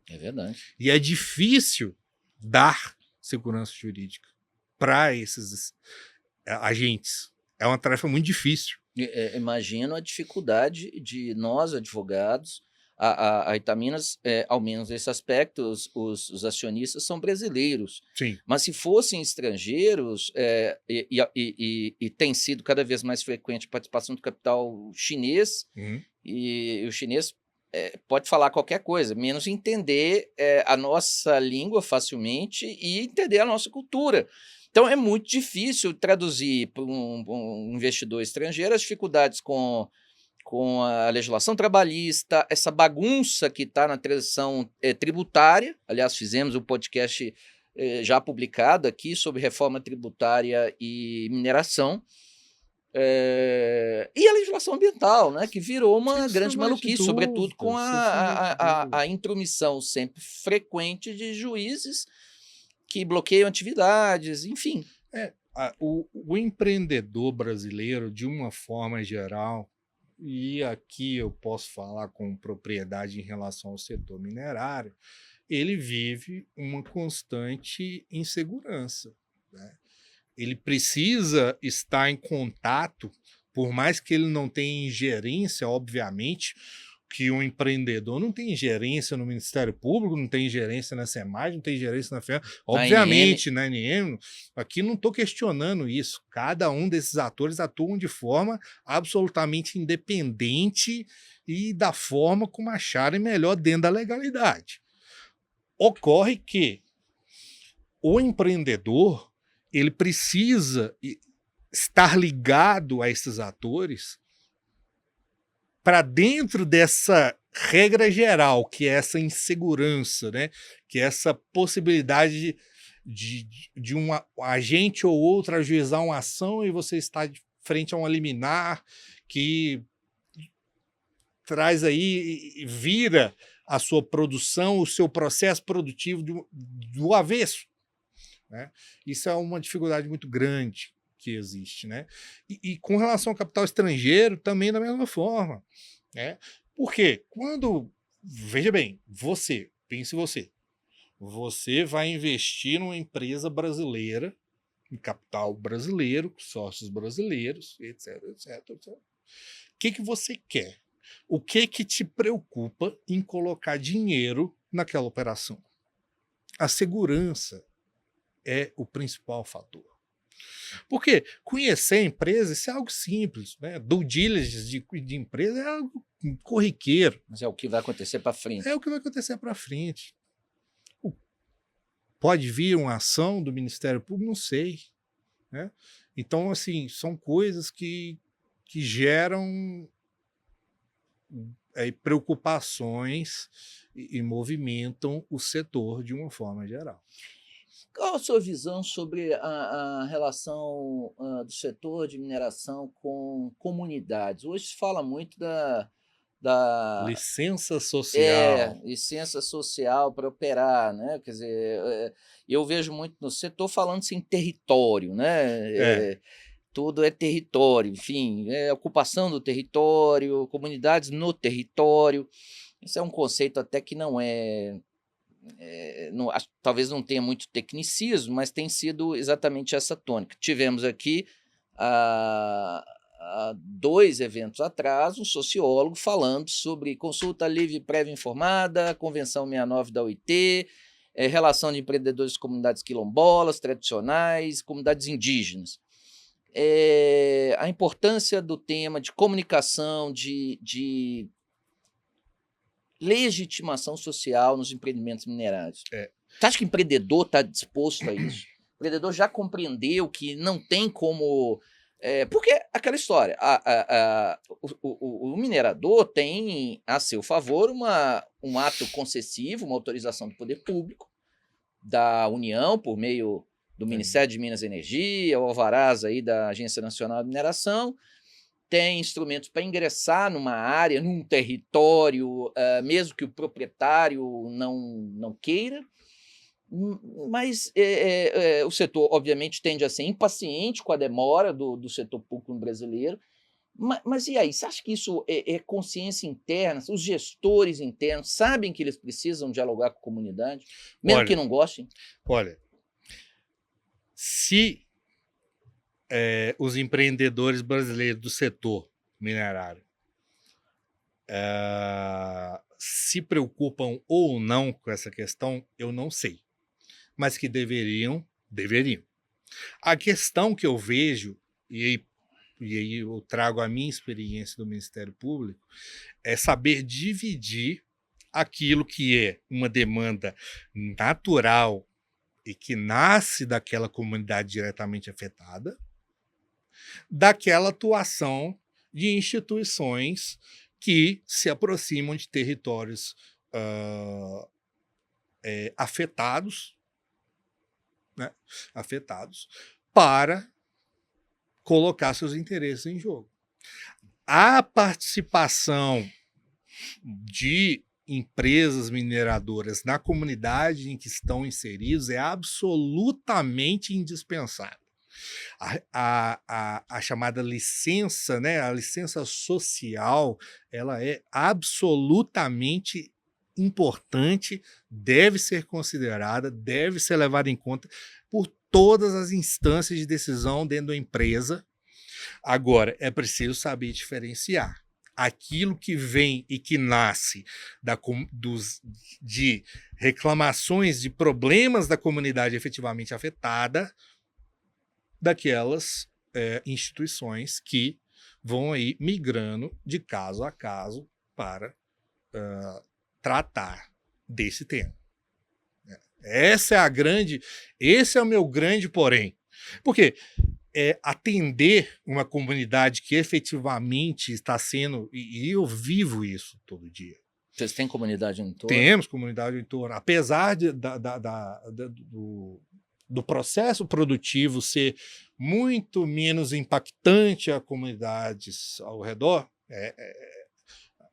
É verdade. E é difícil dar segurança jurídica para esses agentes. É uma tarefa muito difícil. Imagino a dificuldade de nós, advogados. A Itaminas, ao menos nesse aspecto, os acionistas são brasileiros. Sim. Mas se fossem estrangeiros, e tem sido cada vez mais frequente a participação do capital chinês, e o chinês pode falar qualquer coisa, menos entender a nossa língua facilmente e entender a nossa cultura. Então é muito difícil traduzir para um investidor estrangeiro as dificuldades com a legislação trabalhista, essa bagunça que está na transição tributária. Aliás, fizemos um podcast já publicado aqui sobre reforma tributária e mineração. E a legislação ambiental, né, que virou uma grande maluquice, sobretudo com a intromissão sempre frequente de juízes que bloqueiam atividades, enfim. O empreendedor brasileiro, de uma forma geral, e aqui eu posso falar com propriedade em relação ao setor minerário, ele vive uma constante insegurança, né? Ele precisa estar em contato, por mais que ele não tenha ingerência, obviamente, que um empreendedor não tem ingerência no Ministério Público, não tem ingerência na SEMAG, não tem ingerência na FEA, obviamente, na ANM. Aqui não estou questionando isso. Cada um desses atores atuam de forma absolutamente independente e da forma como acharem melhor dentro da legalidade. Ocorre que o empreendedor ele precisa estar ligado a esses atores para dentro dessa regra geral, que é essa insegurança, né? Que é essa possibilidade de um agente ou outro ajuizar uma ação e você está de frente a uma liminar que traz aí, vira a sua produção, o seu processo produtivo do avesso, né? Isso é uma dificuldade muito grande que existe, né? E com relação ao capital estrangeiro, também da mesma forma, né? Porque veja bem, pense você vai investir numa empresa brasileira, em capital brasileiro, sócios brasileiros, etc, etc, etc. O que você quer? O que te preocupa em colocar dinheiro naquela operação? A segurança é o principal fator. Porque conhecer a empresa, isso é algo simples, né? Due diligence de empresa é algo corriqueiro. Mas é o que vai acontecer para frente. É o que vai acontecer para frente. Pode vir uma ação do Ministério Público? Não sei. Né? Então, assim, são coisas que geram preocupações e movimentam o setor de uma forma geral. Qual a sua visão sobre a relação do setor de mineração com comunidades? Hoje se fala muito da licença social. Licença social para operar, né? Quer dizer, eu vejo muito no setor falando-se em território, né? Tudo é território, enfim, ocupação do território, comunidades no território. Isso é um conceito até que não talvez não tenha muito tecnicismo, mas tem sido exatamente essa tônica. Tivemos aqui, há 2 eventos atrás, um sociólogo falando sobre consulta livre prévia informada, Convenção 69 da OIT, relação de empreendedores de comunidades quilombolas, tradicionais, comunidades indígenas. A importância do tema de comunicação, de legitimação social nos empreendimentos minerários. Você acha que o empreendedor está disposto a isso? O empreendedor já compreendeu que não tem como... porque aquela história, o minerador tem a seu favor um ato concessivo, uma autorização do poder público, da União, por meio do Ministério de Minas e Energia, o alvarás aí da Agência Nacional de Mineração, tem instrumentos para ingressar numa área, num território, mesmo que o proprietário não queira, mas o setor, obviamente, tende a ser impaciente com a demora do setor público brasileiro. Mas e aí? Você acha que isso é consciência interna? Os gestores internos sabem que eles precisam dialogar com a comunidade, mesmo que não gostem? Olha, se os empreendedores brasileiros do setor minerário se preocupam ou não com essa questão, eu não sei. Mas que deveriam. A questão que eu vejo, e aí eu trago a minha experiência do Ministério Público, é saber dividir aquilo que é uma demanda natural e que nasce daquela comunidade diretamente afetada, daquela atuação de instituições que se aproximam de territórios afetados, né? Para colocar seus interesses em jogo. A participação de empresas mineradoras na comunidade em que estão inseridos é absolutamente indispensável. A chamada licença, né, a licença social, ela é absolutamente importante, deve ser considerada, deve ser levada em conta por todas as instâncias de decisão dentro da empresa. Agora, é preciso saber diferenciar aquilo que vem e que nasce de reclamações, de problemas da comunidade efetivamente afetada, daquelas instituições que vão aí migrando de caso a caso para tratar desse tema. Esse é o meu grande porém. Porque atender uma comunidade que efetivamente está sendo, e eu vivo isso todo dia. Vocês têm comunidade no entorno? Temos comunidade no entorno. Apesar do processo produtivo ser muito menos impactante a comunidades ao redor,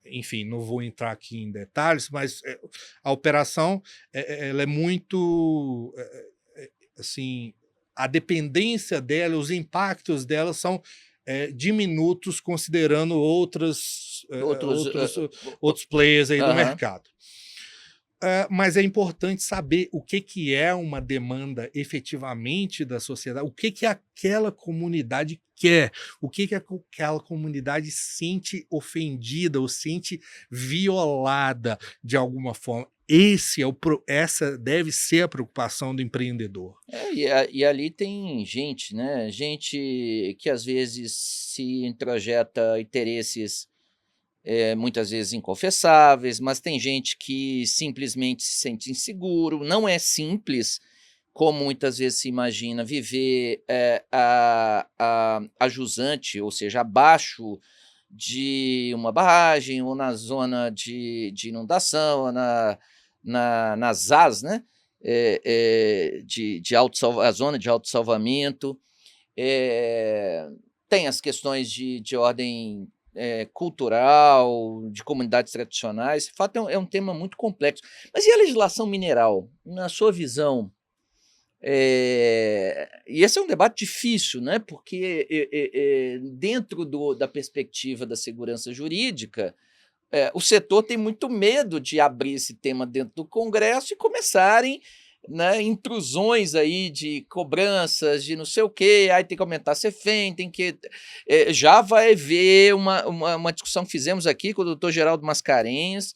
enfim, não vou entrar aqui em detalhes, mas a operação ela é muito assim, a dependência dela, os impactos dela são diminutos considerando outros players aí do mercado. Mas é importante saber o que é uma demanda efetivamente da sociedade, o que aquela comunidade quer, o que aquela comunidade sente ofendida ou sente violada de alguma forma. Essa deve ser a preocupação do empreendedor. E ali tem gente, né? Gente que às vezes se introjeta interesses muitas vezes inconfessáveis, mas tem gente que simplesmente se sente inseguro. Não é simples, como muitas vezes se imagina, viver a jusante, ou seja, abaixo de uma barragem ou na zona de inundação, ou nas ZAS, né? A zona de autossalvamento. Tem as questões de ordem cultural, de comunidades tradicionais. De fato, é um tema muito complexo. Mas e a legislação mineral? Na sua visão, e esse é um debate difícil, né? Porque dentro da perspectiva da segurança jurídica, o setor tem muito medo de abrir esse tema dentro do Congresso e começarem, né, intrusões aí de cobranças, de não sei o quê, aí tem que aumentar a CEFEM, tem que... já vai haver uma discussão que fizemos aqui com o doutor Geraldo Mascarenhas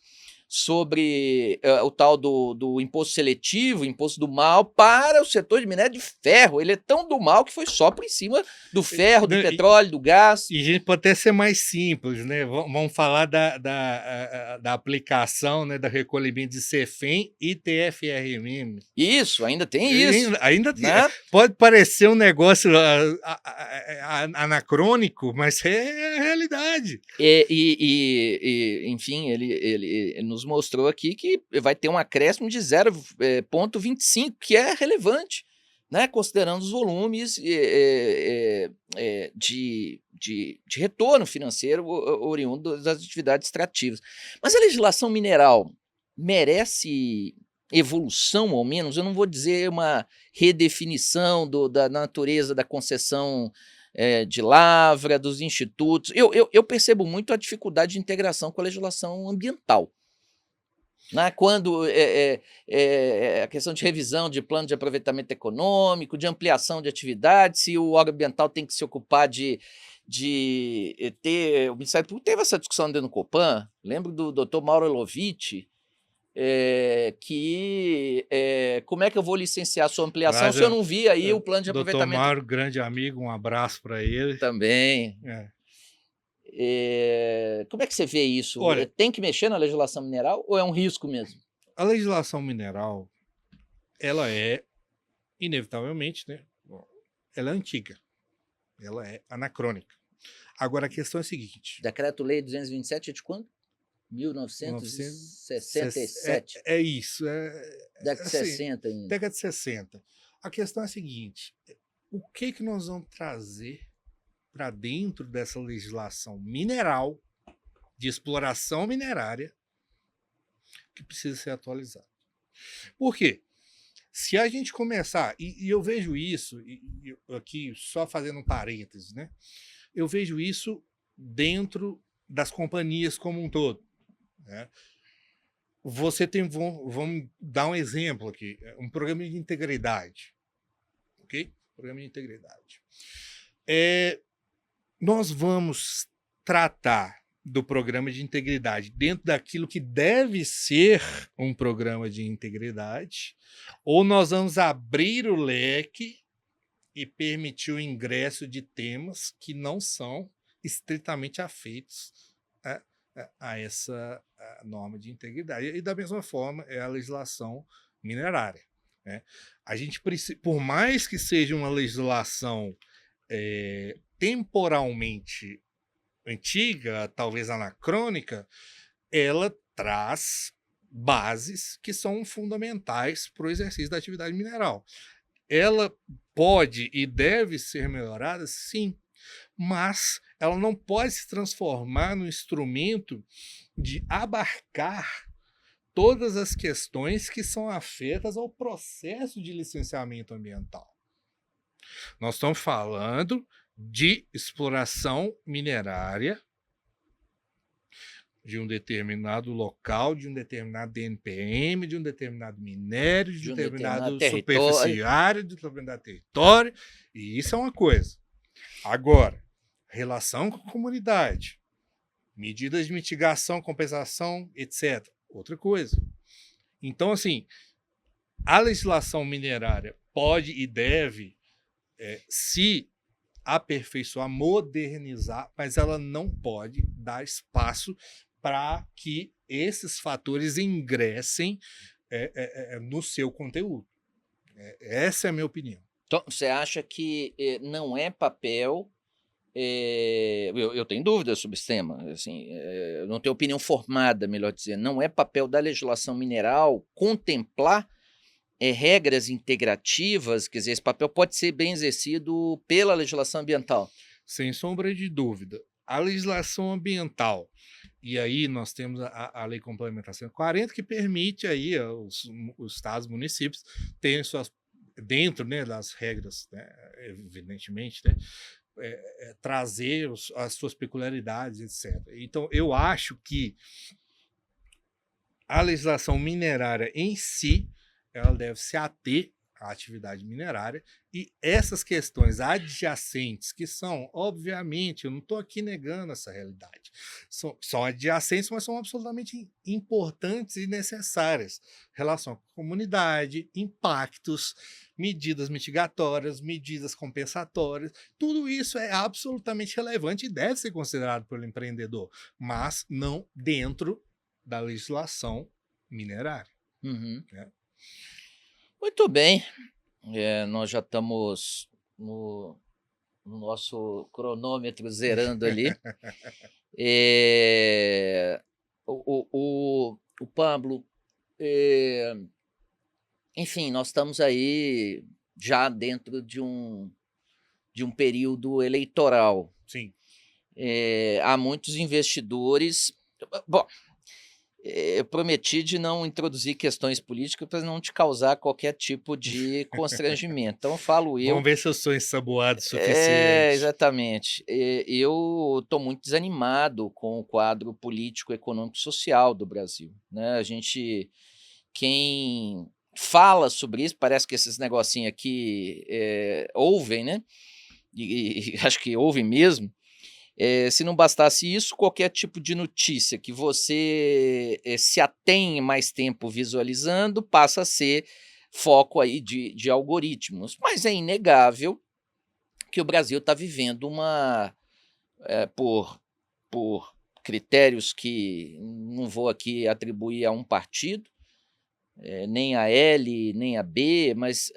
sobre o tal do imposto seletivo, imposto do mal, para o setor de minério de ferro. Ele é tão do mal que foi só por cima do ferro, do petróleo, do gás. E a gente pode até ser mais simples, né? Vamos falar da aplicação, né, da recolhimento de CEFEM e TFRM. Isso, ainda tem isso. Ainda tem, né? Pode parecer um negócio anacrônico, mas é a realidade. Enfim, ele nos mostrou aqui que vai ter um acréscimo de 0,25, que é relevante, né, considerando os volumes de retorno financeiro oriundo das atividades extrativas. Mas a legislação mineral merece evolução, ao menos? Eu não vou dizer uma redefinição da natureza da concessão de lavra, dos institutos. Eu percebo muito a dificuldade de integração com a legislação ambiental. Né? Quando a questão de revisão de plano de aproveitamento econômico, de ampliação de atividades, se o órgão ambiental tem que se ocupar de ter... O Ministério Público teve essa discussão dentro do Copan, lembro do doutor Mauro Elovitch, como é que eu vou licenciar a sua ampliação se eu não vi aí o plano de aproveitamento? Doutor Mauro, grande amigo, um abraço para ele. Também. Como é que você vê isso? Olha, tem que mexer na legislação mineral ou é um risco mesmo? A legislação mineral, ela é, inevitavelmente, né, ela é antiga, ela é anacrônica. Agora, a questão é a seguinte... Decreto-Lei 227 é de quando? 1967. É isso. Década de 60 ainda. Década de 60. A questão é a seguinte, o que nós vamos trazer para dentro dessa legislação mineral, de exploração minerária, que precisa ser atualizado? Por quê? Se a gente começar, e eu vejo isso, aqui só fazendo um parênteses, né? Eu vejo isso dentro das companhias como um todo. Né? Você tem, vamos dar um exemplo aqui, um programa de integridade, ok? Programa de integridade. Nós vamos tratar do programa de integridade dentro daquilo que deve ser um programa de integridade, ou nós vamos abrir o leque e permitir o ingresso de temas que não são estritamente afeitos a essa norma de integridade. E da mesma forma é a legislação minerária. Né? A gente precisa, por mais que seja uma legislação temporalmente antiga, talvez anacrônica, ela traz bases que são fundamentais para o exercício da atividade mineral. Ela pode e deve ser melhorada, sim, mas ela não pode se transformar num instrumento de abarcar todas as questões que são afetas ao processo de licenciamento ambiental. Nós estamos falando de exploração minerária de um determinado local, de um determinado DNPM, de um determinado minério, de um determinado superficiário, de um determinado território, e isso é uma coisa. Agora, relação com a comunidade, medidas de mitigação, compensação, etc. Outra coisa. Então, assim, a legislação minerária pode e deve se aperfeiçoar, modernizar, mas ela não pode dar espaço para que esses fatores ingressem no seu conteúdo. Essa é a minha opinião. Então, você acha que não é papel... eu tenho dúvidas sobre esse tema, assim, eu não tenho opinião formada, melhor dizer, não é papel da legislação mineral contemplar regras integrativas, quer dizer, esse papel pode ser bem exercido pela legislação ambiental? Sem sombra de dúvida. A legislação ambiental, e aí nós temos a Lei Complementar 140, que permite aí os estados, municípios, terem suas, dentro, né, das regras, né, evidentemente, né, trazer as suas peculiaridades, etc. Então, eu acho que a legislação minerária em si, ela deve se ater à atividade minerária, e essas questões adjacentes, que são, obviamente, eu não estou aqui negando essa realidade, são adjacentes, mas são absolutamente importantes e necessárias. Relação com a comunidade, impactos, medidas mitigatórias, medidas compensatórias, tudo isso é absolutamente relevante e deve ser considerado pelo empreendedor, mas não dentro da legislação minerária. Uhum. Né? Muito bem, nós já estamos no nosso cronômetro zerando ali. O Pablo, enfim, nós estamos aí já dentro de um período eleitoral. Sim. Há muitos investidores... Bom, eu prometi de não introduzir questões políticas para não te causar qualquer tipo de constrangimento. Então, falo eu... Vamos ver se eu sou ensaboado o suficiente. Exatamente. Eu estou muito desanimado com o quadro político, econômico e social do Brasil, né? Quem fala sobre isso, parece que esses negocinhos aqui ouvem, né? E acho que ouvem mesmo. Se não bastasse isso, qualquer tipo de notícia que você se atém mais tempo visualizando passa a ser foco aí de algoritmos. Mas é inegável que o Brasil está vivendo por critérios que não vou aqui atribuir a um partido, nem a L, nem a B, mas,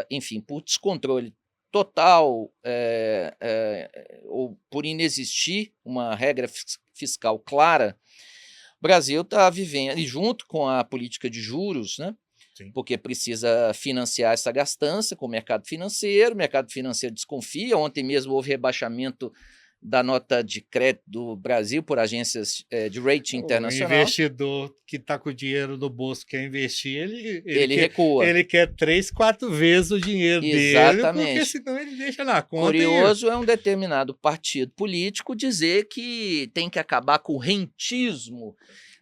enfim, por descontrole total, ou por inexistir uma regra fiscal clara, o Brasil está vivendo, e junto com a política de juros, né? Sim. Porque precisa financiar essa gastança com o mercado financeiro desconfia. Ontem mesmo houve rebaixamento da nota de crédito do Brasil por agências de rating internacional. O investidor que está com o dinheiro no bolso, quer investir, ele recua. Ele quer 3, 4 vezes o dinheiro Exatamente. dele, porque senão ele deixa na conta. Curioso é um determinado partido político dizer que tem que acabar com o rentismo,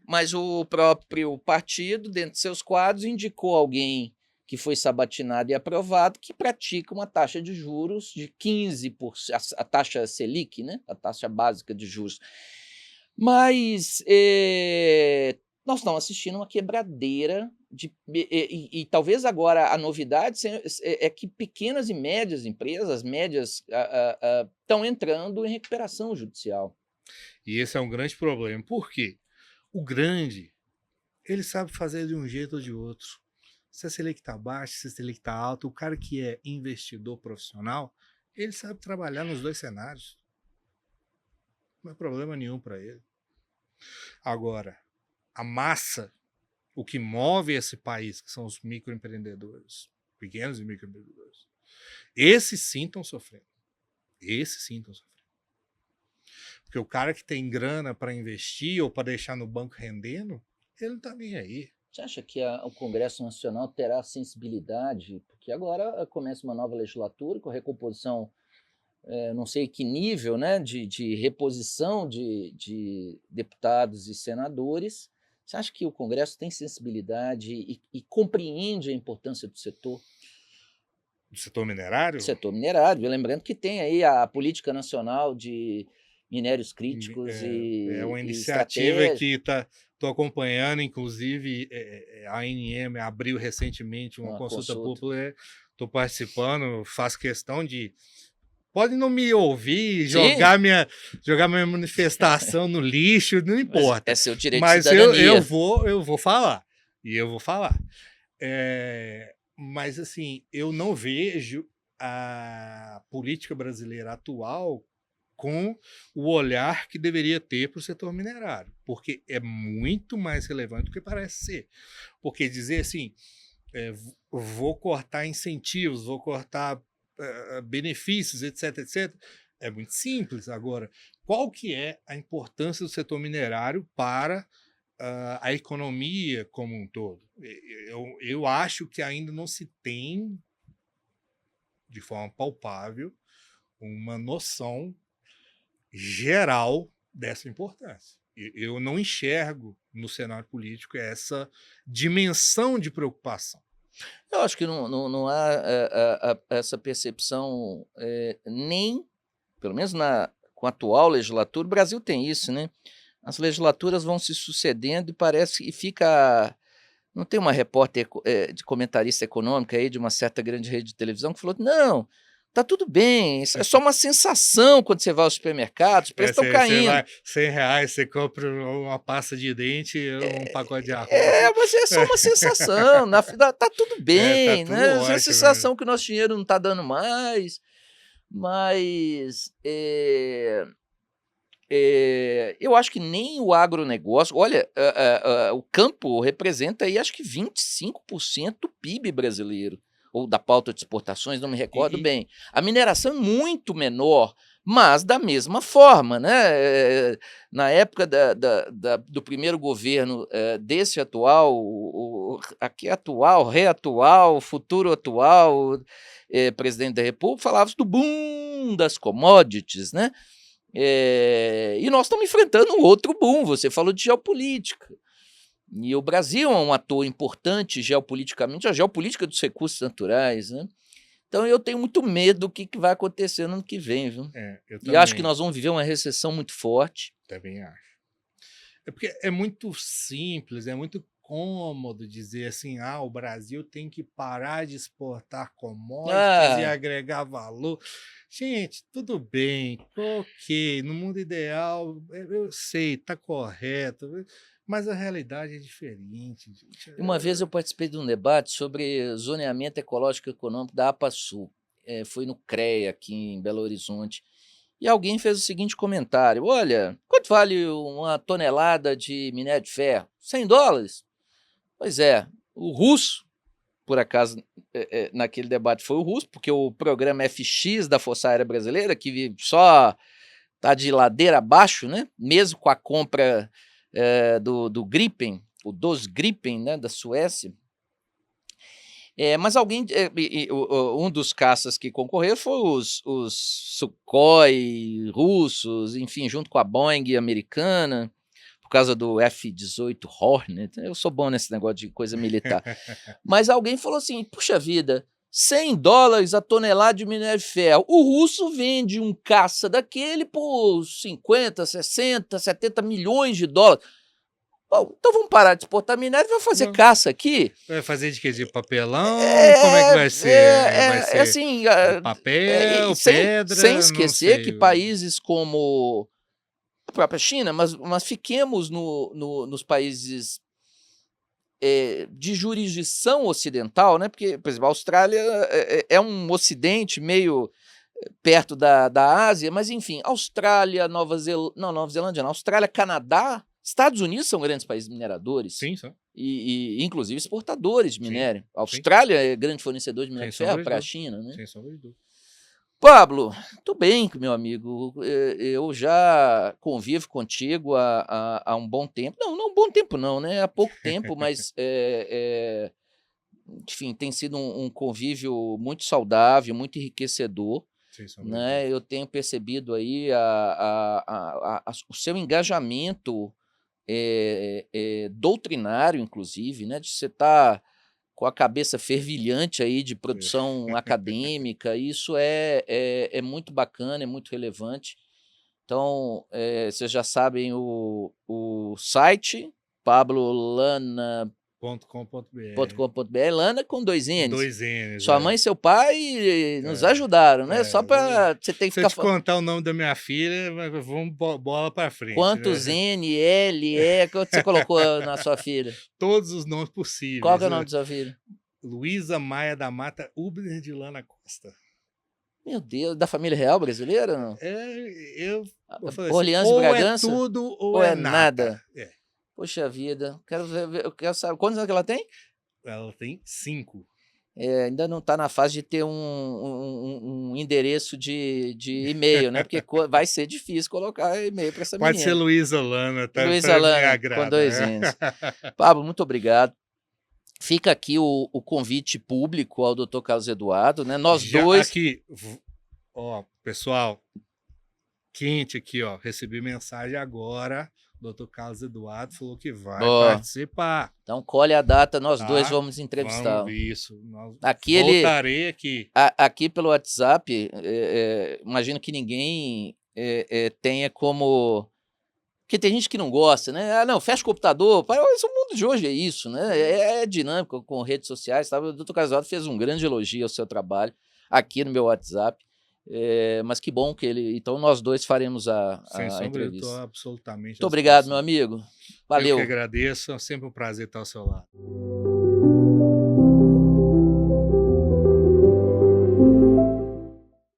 mas o próprio partido, dentro de seus quadros, indicou alguém que foi sabatinado e aprovado, que pratica uma taxa de juros de 15%, a taxa Selic, né? A taxa básica de juros. Mas nós estamos assistindo uma quebradeira, e talvez agora a novidade é que pequenas e médias empresas, médias, estão entrando em recuperação judicial. E esse é um grande problema. Por quê? O grande, ele sabe fazer de um jeito ou de outro. Se a Selic está baixa, se a Selic está alta, o cara que é investidor profissional, ele sabe trabalhar nos dois cenários. Não é problema nenhum para ele. Agora, a massa, o que move esse país, que são os microempreendedores, pequenos e microempreendedores, esses sim estão sofrendo. Porque o cara que tem grana para investir ou para deixar no banco rendendo, ele não está nem aí. Você acha que o Congresso Nacional terá sensibilidade? Porque agora começa uma nova legislatura com a recomposição não sei que nível, né, de reposição de deputados e senadores. Você acha que o Congresso tem sensibilidade e compreende a importância do setor? Do setor minerário? Setor minerário, lembrando que tem aí a Política Nacional de Minérios Críticos É uma e iniciativa Estratégia. que estou acompanhando, inclusive a ANM abriu recentemente uma consulta pública, estou participando, faço questão de... Pode não me ouvir, jogar minha manifestação no lixo, não importa. Mas é seu direito mas de cidadania. eu vou falar. E eu vou falar. Mas, assim, eu não vejo a política brasileira atual com o olhar que deveria ter para o setor minerário, porque é muito mais relevante do que parece ser. Porque dizer assim, vou cortar incentivos, vou cortar benefícios, etc, etc, é muito simples. Agora, qual que é a importância do setor minerário para a economia como um todo? Eu acho que ainda não se tem, de forma palpável, uma noção geral dessa importância. Eu não enxergo no cenário político essa dimensão de preocupação. Eu acho que não há essa percepção, nem, pelo menos com a atual legislatura. O Brasil tem isso, né? As legislaturas vão se sucedendo e parece que fica... Não tem uma repórter de comentarista econômica aí de uma certa grande rede de televisão que falou: não, tá tudo bem, isso é só uma sensação quando você vai aos supermercados, os preços estão caindo. Você vai, R$100, você compra uma pasta de dente e um pacote de arroz. Mas é só uma sensação, tá tudo bem, tá tudo né? ótimo, Essa sensação que o nosso dinheiro não tá dando mais, mas eu acho que nem o agronegócio... Olha, o campo representa aí acho que 25% do PIB brasileiro, ou da pauta de exportações, não me recordo bem. A mineração é muito menor, mas da mesma forma, né? Na época do primeiro governo desse atual, aqui atual, reatual, futuro atual, presidente da República, falava do boom das commodities, né? E nós estamos enfrentando um outro boom. Você falou de geopolítica. E o Brasil é um ator importante geopoliticamente, a geopolítica dos recursos naturais, né? Então eu tenho muito medo do que vai acontecer no ano que vem, viu? E acho que nós vamos viver uma recessão muito forte. Também acho. É porque é muito simples, é muito cômodo dizer assim, o Brasil tem que parar de exportar commodities e agregar valor. Gente, tudo bem, ok, no mundo ideal, eu sei, está correto, mas a realidade é diferente. Gente. Uma vez eu participei de um debate sobre zoneamento ecológico e econômico da APASul, foi no CREA, aqui em Belo Horizonte, e alguém fez o seguinte comentário: olha, quanto vale uma tonelada de minério de ferro? $100? Pois é, o russo, por acaso, naquele debate foi o russo, porque o programa FX da Força Aérea Brasileira, que só está de ladeira abaixo, né? Mesmo com a compra do Gripen, o dos Gripen, né, da Suécia. Mas alguém, um dos caças que concorreram foi os Sukhoi russos, enfim, junto com a Boeing americana, por causa do F-18 Hornet. Eu sou bom nesse negócio de coisa militar. Mas alguém falou assim: puxa vida, $100 a tonelada de minério de ferro. O russo vende um caça daquele por 50, 60, 70 milhões de dólares. Bom, então vamos parar de exportar minério e vamos fazer caça aqui. Vai fazer de quê? De papelão? Como é que vai ser? Vai ser assim, papel, pedra? Sem esquecer que países como a própria China, mas fiquemos nos países de jurisdição ocidental, né? Porque, por exemplo, a Austrália é um ocidente meio perto da Ásia, mas enfim, Austrália, Nova Zelândia, Austrália, Canadá, Estados Unidos são grandes países mineradores. Sim, sim. E inclusive exportadores de minério. A Austrália é grande fornecedor de minério de ferro para a China, né? Sem sombra de dúvida. Pablo, tudo bem, meu amigo. Eu já convivo contigo há um bom tempo. Não um bom tempo não, né? Há pouco tempo, mas enfim, tem sido um convívio muito saudável, muito enriquecedor. Sem sombra de né? Eu tenho percebido aí o seu engajamento doutrinário, inclusive, né? De você estar com a cabeça fervilhante aí de produção acadêmica, isso é muito bacana, é muito relevante. Então, vocês já sabem o site, pablolana.com.br, .com.br. Lana com 2 N's. 2 N's. Sua mãe e seu pai nos ajudaram, né? Só para você ter que Se eu ficar te contar o nome da minha filha, vamos bola para frente. Quantos né? N, L, E, quanto você colocou na sua filha? Todos os nomes possíveis. Qual que é o nome da sua filha? Luísa Maia da Mata Ubner de Lana Costa. Meu Deus, da família real brasileira? Não? Eu falei Orleans assim, e ou Bragança? é tudo Ou é nada? É. Poxa vida, eu quero saber. Quantos anos que ela tem? Ela tem 5. Ainda não está na fase de ter um endereço de e-mail, né? Porque vai ser difícil colocar e-mail para essa menina. Pode ser Luísa Lana, tá? Luísa Lana, com 2 N's. Pablo, muito obrigado. Fica aqui o convite público ao Dr. Carlos Eduardo, né? Nós dois. Aqui, ó, pessoal, quente aqui, ó. Recebi mensagem agora. O Dr. Carlos Eduardo falou que vai participar. Então, colhe a data, nós dois vamos entrevistar. Isso. Voltarei aqui. Aqui pelo WhatsApp, imagino que ninguém tenha como. Porque tem gente que não gosta, né? Ah, não, fecha o computador. O mundo de hoje é isso, né? É dinâmico com redes sociais. Tá? O Dr. Carlos Eduardo fez um grande elogio ao seu trabalho aqui no meu WhatsApp. Mas que bom que ele. Então, nós dois faremos a entrevista. Eu tô absolutamente. Muito obrigado, meu amigo. Valeu. Eu que agradeço. É sempre um prazer estar ao seu lado.